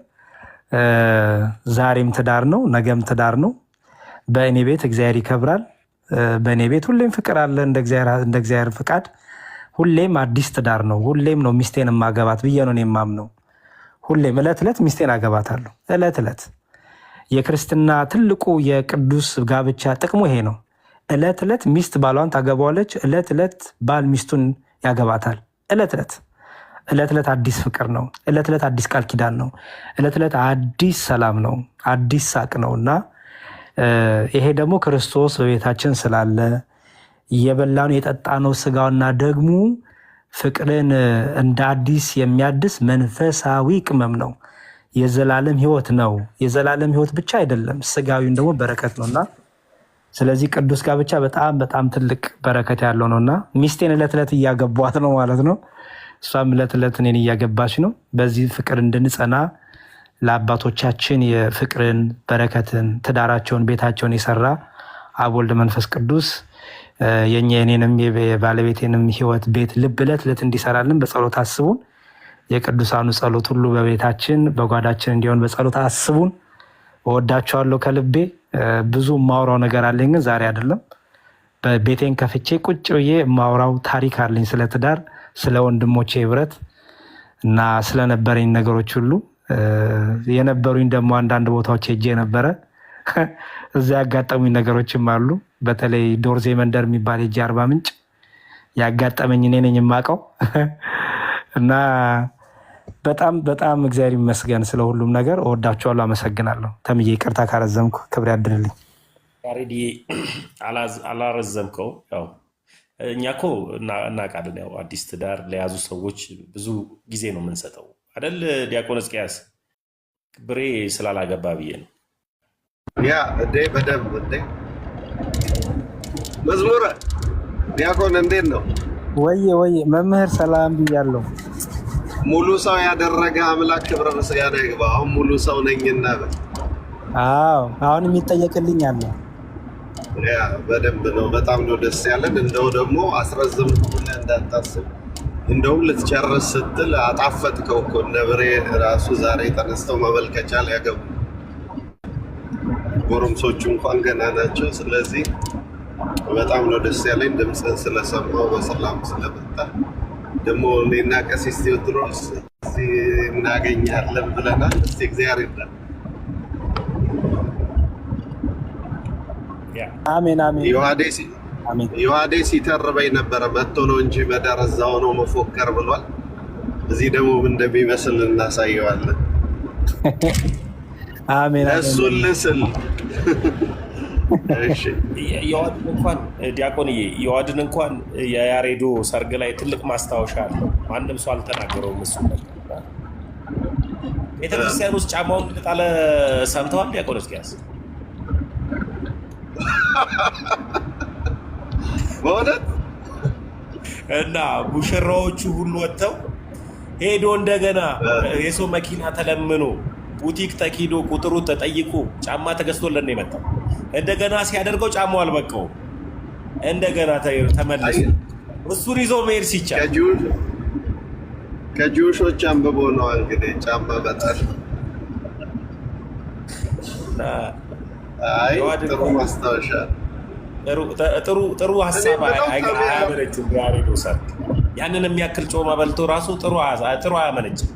ዛሬም ትዳር ነው፣ ነገም ትዳር ነው። በእኔ ቤት እግዚአብሔር ይከብራል። በእኔ ቤት ሁሌም ፍቅር አለ። እንደ እግዚአብሔር ፍቃድ ሁሌም አዲስ ትዳር ነው። ሁሌም ነው ሚስቴን የማገባት ብዬ ነው የማምነው። ሁሌም እለት ዕለት ሚስቴን አገባታለሁ። እለት ዕለት የክርስትና ትልቁ የቅዱስ ጋብቻ ጥቅሙ ይሄ ነው። እለት ዕለት ሚስት ባሏን ታገባዋለች። እለት ዕለት ባል ሚስቱን ያገባታል። እለት ዕለት እለት ዕለት አዲስ ፍቅር ነው። እለት ዕለት አዲስ ቃል ኪዳን ነው። እለት ዕለት አዲስ ሰላም ነው፣ አዲስ ሳቅ ነው እና ይሄ ደግሞ ክርስቶስ በቤታችን ስላለ የበላነው የጠጣነው ስጋውና ደግሞ ፍቅርን እንደ አዲስ የሚያድስ መንፈሳዊ ቅመም ነው። የዘላለም ህይወት ነው። የዘላለም ህይወት ብቻ አይደለም፣ ስጋዊን ደግሞ በረከት ነውና ስለዚህ ቅዱስ ጋብቻ በጣም በጣም ትልቅ በረከት ያለው ነውና ሚስቴን እለት ዕለት እያገቧት ነው ማለት ነው። እሷም እለት ዕለት እኔን እያገባች ነው። በዚህ ፍቅር እንድንጸና ለአባቶቻችን የፍቅርን በረከትን ትዳራቸውን ቤታቸውን የሰራ አብ ወልድ መንፈስ ቅዱስ የኔንም የባለቤቴንም ህይወት ቤት ልብ ዕለት ዕለት እንዲሰራልን በጸሎት አስቡን። የቅዱሳኑ ጸሎት ሁሉ በቤታችን በጓዳችን እንዲሆን በጸሎት አስቡን። እወዳቸዋለሁ ከልቤ። ብዙ የማውራው ነገር አለኝ ግን ዛሬ አይደለም። በቤቴን ከፍቼ ቁጭ ብዬ የማውራው ታሪክ አለኝ ስለ ትዳር፣ ስለ ወንድሞቼ ህብረት እና ስለነበረኝ ነገሮች ሁሉ የነበሩኝ ደግሞ አንዳንድ ቦታዎች ሄጄ ነበረ። እዛ ያጋጠሙኝ ነገሮችም አሉ። በተለይ ዶርዜ መንደር የሚባል ሄጄ አርባ ምንጭ ያጋጠመኝ እኔ ነኝ የማውቀው እና በጣም በጣም እግዚአብሔር ይመስገን ስለ ሁሉም ነገር። እወዳቸዋለሁ። አመሰግናለሁ። ተምዬ ይቅርታ ካረዘምኩ ክብር ያድርልኝ። ያሬዲ አላረዘምከው። ያው እኛ እኮ እናውቃለን። ያው አዲስ ትዳር ለያዙ ሰዎች ብዙ ጊዜ ነው የምንሰጠው አይደል? ዲያቆን ሕዝቅያስ ብሬ ስላላገባ ብዬ ነው። ያ እንዴ በደንብ እንዴ መዝሙረ ዲያቆን እንዴት ነው? ወይ መምህር ሰላም ብያለሁ። ሙሉ ሰው ያደረገ አምላክ ክብረ ምስጋና ይግባ። አሁን ሙሉ ሰው ነኝና አዎ አሁን የሚጠየቅልኝ አለ። ያ በደንብ ነው። በጣም ነው ደስ ያለን። እንደው ደግሞ አስረዝምኩ ብለህ እንዳታስብ። እንደው ልትጨርስ ስትል አጣፈጥከው እኮ ነብሬ ራሱ ዛሬ ተነስተው ማመልከቻ ሊያገቡ ጎረምሶቹ እንኳን ገና ናቸው። ስለዚህ በጣም ነው ደስ ያለኝ ድምፅህን ስለሰማው በሰላም ስለመጣ። ደግሞ እኔና ቀሲስ ቴዎድሮስ እዚህ እናገኛለን ብለናል። እስቲ እግዚአብሔር ይርዳል። አሜን አሜን። ዮሐዴ ሲተርበኝ ነበረ መጥቶ ነው እንጂ በደረዛው ነው መፎከር ብሏል። እዚህ ደግሞ እንደሚመስል እናሳየዋለን። አሜን። እሱን ልስል የዋድን እንኳን ዲያቆንዬ የዋድን እንኳን የያሬዶ ሰርግ ላይ ትልቅ ማስታወሻ አለው። ማንም ሰው አልተናገረውም። እሱ ቤተክርስቲያን ውስጥ ጫማውን እንደጣለ ሰምተዋል ዲያቆን ሕዝቅያስ? በእውነት እና ሙሽራዎቹ ሁሉ ወጥተው ሄዶ እንደገና የሰው መኪና ተለምኖ ቡቲክ ተኪዶ ቁጥሩ ተጠይቆ ጫማ ተገዝቶለን ነው የመጣው። እንደገና ሲያደርገው ጫማው አልበቃውም። እንደገና ተመልሶ እሱን ይዞ መሄድ ሲቻል ከጂውሾች አንብቦ ነው እንግዲህ ጫማ በጣል። አይ ጥሩ ማስታወሻ፣ ጥሩ ሀሳብ አያመነጭም። ያሬዶ ሰርግ ያንን የሚያክል ጮማ በልቶ ራሱ ጥሩ አያመነጭም።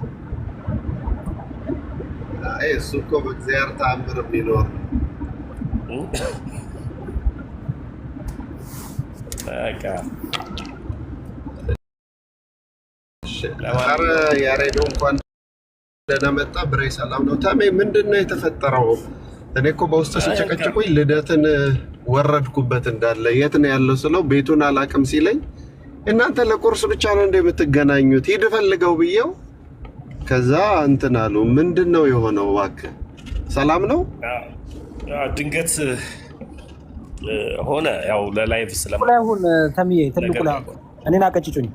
አይ እሱ እኮ በእግዚአብሔር ተአምር የሚኖር ያሬዶ እንኳን ደህና መጣ ብሬ ሰላም ነው። ታሜ ምንድነው የተፈጠረው? እኔ እኮ በውስጥ ሲጨቀጭቁኝ ልደትን ወረድኩበት እንዳለ የት ነው ያለው ስለው ቤቱን አላቅም ሲለኝ እናንተ ለቁርስ ብቻ ነው እንደምትገናኙት ሂድ ፈልገው ብየው ከዛ እንትን አሉ። ምንድነው የሆነው? እባክህ ሰላም ነው? ድንገት ሆነ ያው ለላይቭ ስለማይሆን ተምዬ ትልቁ ላይ እኔን አቀጭጩኝ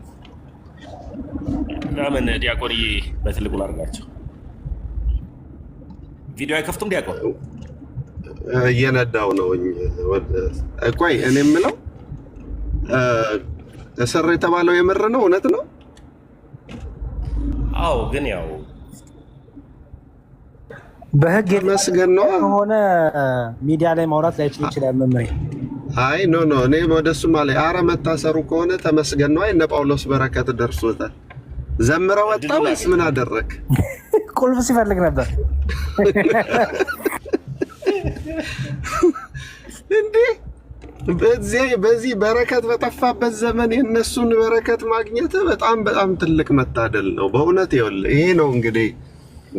ለምን ዲያቆንዬ በትልቁ ላድርጋቸው። ቪዲዮ አይከፍቱም ዲያቆን እየነዳው ነው። ቆይ እኔ የምለው እስር የተባለው የምር ነው? እውነት ነው? አዎ ግን ያው በህግ መስገን ነው ሆነ ሚዲያ ላይ ማውራት ላይችል ይችላል መምሬ። አይ ኖ እኔ ወደሱ ማለት አረ መታሰሩ ከሆነ ተመስገን ነው። እነ ጳውሎስ በረከት ደርሶታል። ዘምረው ወጣ ወይስ ምን አደረክ? ቁልፍ ሲፈልግ ነበር እንዴ? በዚህ በረከት በጠፋበት ዘመን የእነሱን በረከት ማግኘት በጣም ትልቅ መታደል ነው በእውነት። ይኸውልህ ይሄ ነው እንግዲህ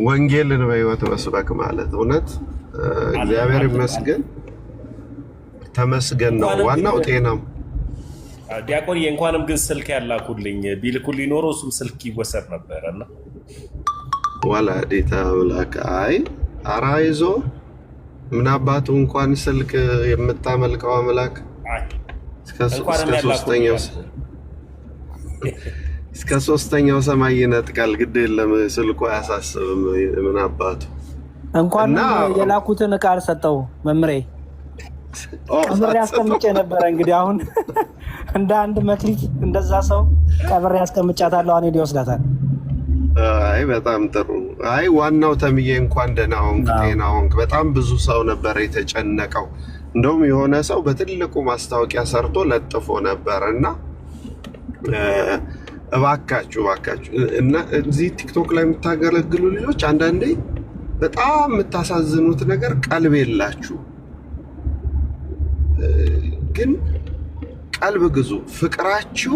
ወንጌልን በህይወት መስበክ ማለት። እውነት እግዚአብሔር ይመስገን ተመስገን ነው ዋናው ጤናም። ዲያቆንዬ እንኳንም ግን ስልክ ያላኩልኝ ቢልኩልኝ ኖሮ እሱም ስልክ ይወሰድ ነበረና ወላዲተ አምላክ አይ አራይዞ ምን አባቱ እንኳን ስልክ የምታመልከው አምላክ እስከ ሶስተኛው ሰማይ ይነጥቃል። ግድ የለም ስልኩ አያሳስብም። ምን አባቱ እንኳን የላኩትን ቃል ሰጠው መምሬ ቀብሬ አስቀምጬ ነበረ። እንግዲህ አሁን እንደ አንድ መክሊት እንደዛ ሰው ቀብሬ አስቀምጫታለሁ። እኔ ሊወስዳታል። አይ በጣም ጥሩ። አይ ዋናው ተምዬ እንኳን ደህና ሆንክ፣ ጤና ሆንክ። በጣም ብዙ ሰው ነበር የተጨነቀው። እንደውም የሆነ ሰው በትልቁ ማስታወቂያ ሰርቶ ለጥፎ ነበር እና እባካችሁ እና እዚህ ቲክቶክ ላይ የምታገለግሉ ልጆች አንዳንዴ በጣም የምታሳዝኑት ነገር ቀልብ የላችሁ። ግን ቀልብ ግዙ። ፍቅራችሁ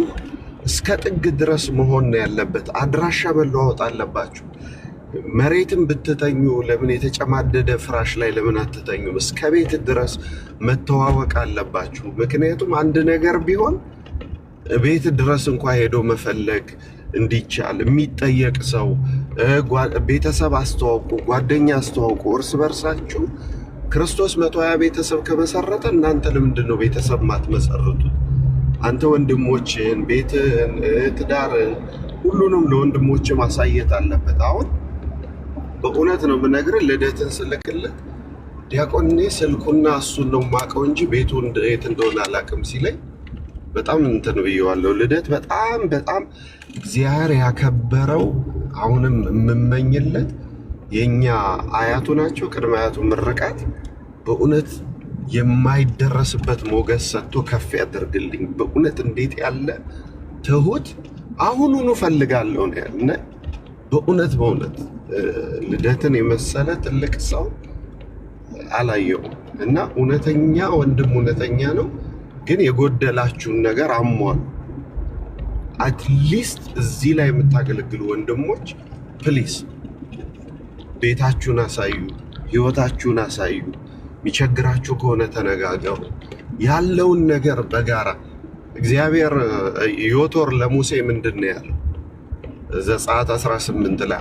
እስከ ጥግ ድረስ መሆን ነው ያለበት። አድራሻ መለዋወጥ አለባችሁ። መሬትም ብትተኙ ለምን የተጨማደደ ፍራሽ ላይ ለምን አትተኙም? እስከ ቤት ድረስ መተዋወቅ አለባችሁ። ምክንያቱም አንድ ነገር ቢሆን ቤት ድረስ እንኳ ሄዶ መፈለግ እንዲቻል የሚጠየቅ ሰው ቤተሰብ አስተዋውቁ፣ ጓደኛ አስተዋውቁ። እርስ በርሳችሁ ክርስቶስ 120 ቤተሰብ ከመሰረተ እናንተ ለምንድን ነው ቤተሰብ ማትመሰርቱት? አንተ ወንድሞችን፣ ቤትን፣ ትዳርን ሁሉንም ለወንድሞች ማሳየት አለበት። አሁን በእውነት ነው የምነግርህ፣ ልደትን ስልክልህ ዲያቆን እኔ ስልኩና እሱን ነው የማውቀው እንጂ ቤቱ የት እንደሆነ አላውቅም ሲለኝ በጣም እንትን ብየዋለሁ። ልደት በጣም እግዚአብሔር ያከበረው አሁንም የምመኝለት የኛ አያቱ ናቸው። ቅድመ አያቱ ምርቃት በእውነት የማይደረስበት ሞገስ ሰጥቶ ከፍ ያደርግልኝ። በእውነት እንዴት ያለ ትሁት አሁኑኑ ፈልጋለሁ ነው ያለ። በእውነት ልደትን የመሰለ ትልቅ ሰው አላየውም እና እውነተኛ ወንድም እውነተኛ ነው። ግን የጎደላችሁን ነገር አሟሉ። አትሊስት እዚህ ላይ የምታገለግሉ ወንድሞች ፕሊዝ ቤታችሁን አሳዩ፣ ህይወታችሁን አሳዩ። የሚቸግራችሁ ከሆነ ተነጋገሩ። ያለውን ነገር በጋራ እግዚአብሔር ዮቶር ለሙሴ ምንድን ነው ያለው? ዘጸአት 18 ላይ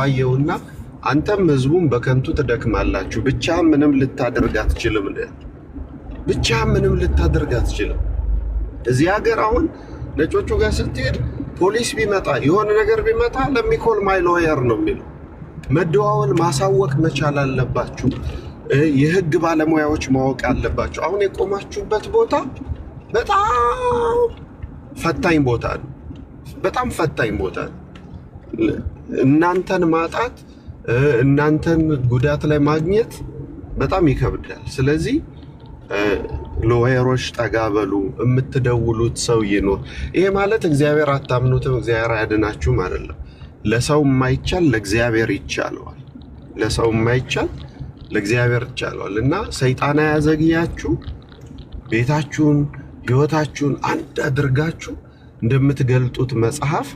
አየውና አንተም ህዝቡን በከንቱ ትደክማላችሁ፣ ብቻ ምንም ልታደርግ አትችልም ነው። ብቻ ምንም ልታደርግ አትችልም። እዚህ ሀገር አሁን ነጮቹ ጋር ስትሄድ ፖሊስ ቢመጣ የሆነ ነገር ቢመጣ ለሚኮል ማይ ሎየር ነው የሚለው። መደዋወል ማሳወቅ መቻል አለባችሁ። የህግ ባለሙያዎች ማወቅ አለባችሁ። አሁን የቆማችሁበት ቦታ በጣም ፈታኝ ቦታ ነው። በጣም ፈታኝ ቦታ ነው። እናንተን ማጣት፣ እናንተን ጉዳት ላይ ማግኘት በጣም ይከብዳል። ስለዚህ ሎየሮች ጠጋ በሉ፣ የምትደውሉት ሰው ይኖር። ይሄ ማለት እግዚአብሔር አታምኑትም፣ እግዚአብሔር አያድናችሁም አይደለም። ለሰው የማይቻል ለእግዚአብሔር ይቻለዋል። ለሰው የማይቻል ለእግዚአብሔር ይቻለዋል። እና ሰይጣን ያዘግያችሁ፣ ቤታችሁን ህይወታችሁን አንድ አድርጋችሁ እንደምትገልጡት መጽሐፍ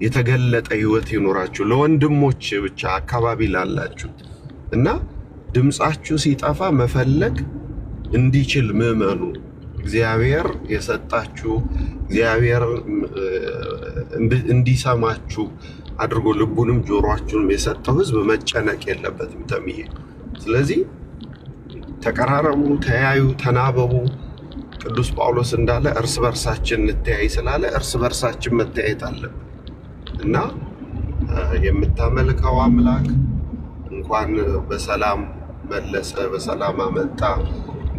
የተገለጠ ህይወት ይኖራችሁ ለወንድሞች ብቻ አካባቢ ላላችሁ እና ድምጻችሁ ሲጠፋ መፈለግ እንዲችል ምዕመኑ እግዚአብሔር የሰጣችሁ እግዚአብሔር እንዲሰማችሁ አድርጎ ልቡንም ጆሮአችሁንም የሰጠው ህዝብ መጨነቅ የለበትም ተምዬ። ስለዚህ ተቀራረቡ፣ ተያዩ፣ ተናበቡ። ቅዱስ ጳውሎስ እንዳለ እርስ በርሳችን እንተያይ ስላለ እርስ በርሳችን መተያየት አለብን እና የምታመልከው አምላክ እንኳን በሰላም መለሰ በሰላም አመጣ።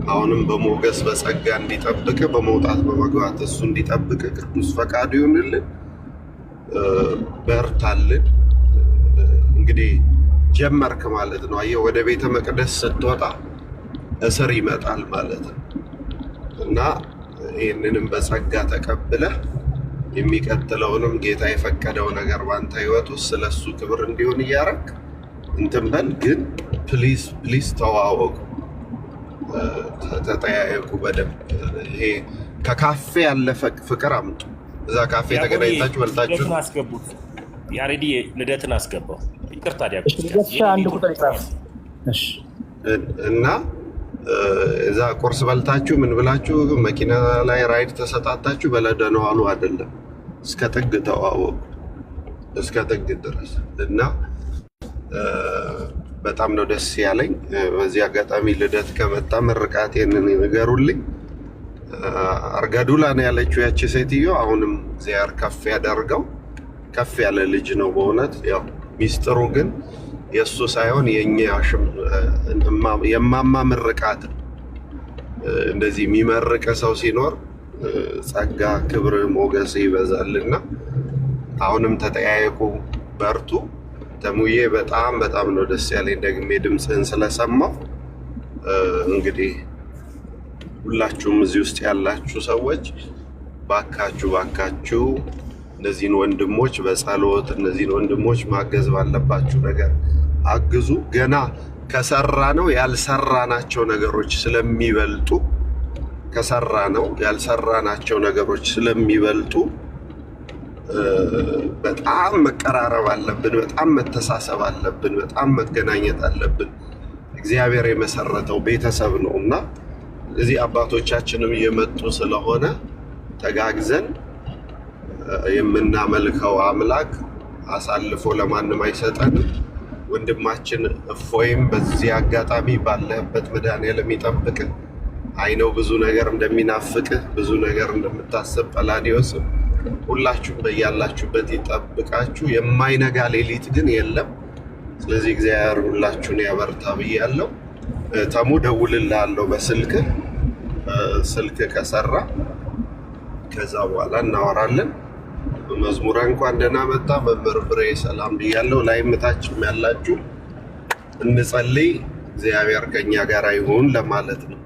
አሁንም በሞገስ በጸጋ እንዲጠብቅ በመውጣት በመግባት እሱ እንዲጠብቅ ቅዱስ ፈቃዱ ይሁንልን። በርታልን። እንግዲህ ጀመርክ ማለት ነው። አየህ ወደ ቤተ መቅደስ ስትወጣ እስር ይመጣል ማለት ነው እና ይህንንም በጸጋ ተቀብለህ የሚቀጥለውንም ጌታ የፈቀደው ነገር ባንተ ህይወት ውስጥ ስለሱ ክብር እንዲሆን እያረክ እንትን በል። ግን ፕሊዝ ተዋወቁ፣ ተጠያየቁ በደንብ። ይሄ ከካፌ ያለፈ ፍቅር አምጡ። እዛ ካፌ ተገናኝታችሁ በልታችሁ አስገቡት። ያሬዲ ልደትን አስገባው። ይቅርታ እና እዛ ቁርስ በልታችሁ ምን ብላችሁ መኪና ላይ ራይድ ተሰጣጣችሁ በለደነዋሉ አይደለም። እስከ ጥግ ተዋወቁ፣ እስከ ጥግ ድረስ እና በጣም ነው ደስ ያለኝ። በዚህ አጋጣሚ ልደት ከመጣ ምርቃቴን ንገሩልኝ። አርጋዱላ ነው ያለችው ያቺ ሴትዮ። አሁንም እግዚአብሔር ከፍ ያደርገው። ከፍ ያለ ልጅ ነው በእውነት። ያው ሚስጥሩ ግን የእሱ ሳይሆን የእኛ የማማ ምርቃት። እንደዚህ የሚመርቅ ሰው ሲኖር ጸጋ፣ ክብር፣ ሞገስ ይበዛልና አሁንም ተጠያየቁ፣ በርቱ። ተሙዬ በጣም በጣም ነው ደስ ያለኝ ደግሜ ድምፅህን ስለሰማሁ። እንግዲህ ሁላችሁም እዚህ ውስጥ ያላችሁ ሰዎች ባካችሁ እነዚህን ወንድሞች በጸሎት እነዚህን ወንድሞች ማገዝ ባለባችሁ ነገር አግዙ። ገና ከሰራ ነው ያልሰራናቸው ነገሮች ስለሚበልጡ ያልሰራናቸው ነገሮች ስለሚበልጡ በጣም መቀራረብ አለብን፣ በጣም መተሳሰብ አለብን፣ በጣም መገናኘት አለብን። እግዚአብሔር የመሰረተው ቤተሰብ ነው እና እዚህ አባቶቻችንም እየመጡ ስለሆነ ተጋግዘን የምናመልከው አምላክ አሳልፎ ለማንም አይሰጠንም። ወንድማችን እፎይም በዚህ አጋጣሚ ባለበት መድኃኔዓለም ይጠብቅህ። አይነው ብዙ ነገር እንደሚናፍቅህ ብዙ ነገር እንደምታስብ ጰላዲዮስም ሁላችሁም በያላችሁበት ይጠብቃችሁ። የማይነጋ ሌሊት ግን የለም። ስለዚህ እግዚአብሔር ሁላችሁን ያበርታ ብያለሁ። ተሙ ደውልልሃለሁ በስልክ ከሰራ ከዛ በኋላ እናወራለን። መዝሙረ እንኳን ደህና መጣ መምህር ብሬ ሰላም ብያለሁ። ላይም ታችም ያላችሁ እንጸልይ፣ እግዚአብሔር ከኛ ጋር ይሁን ለማለት ነው።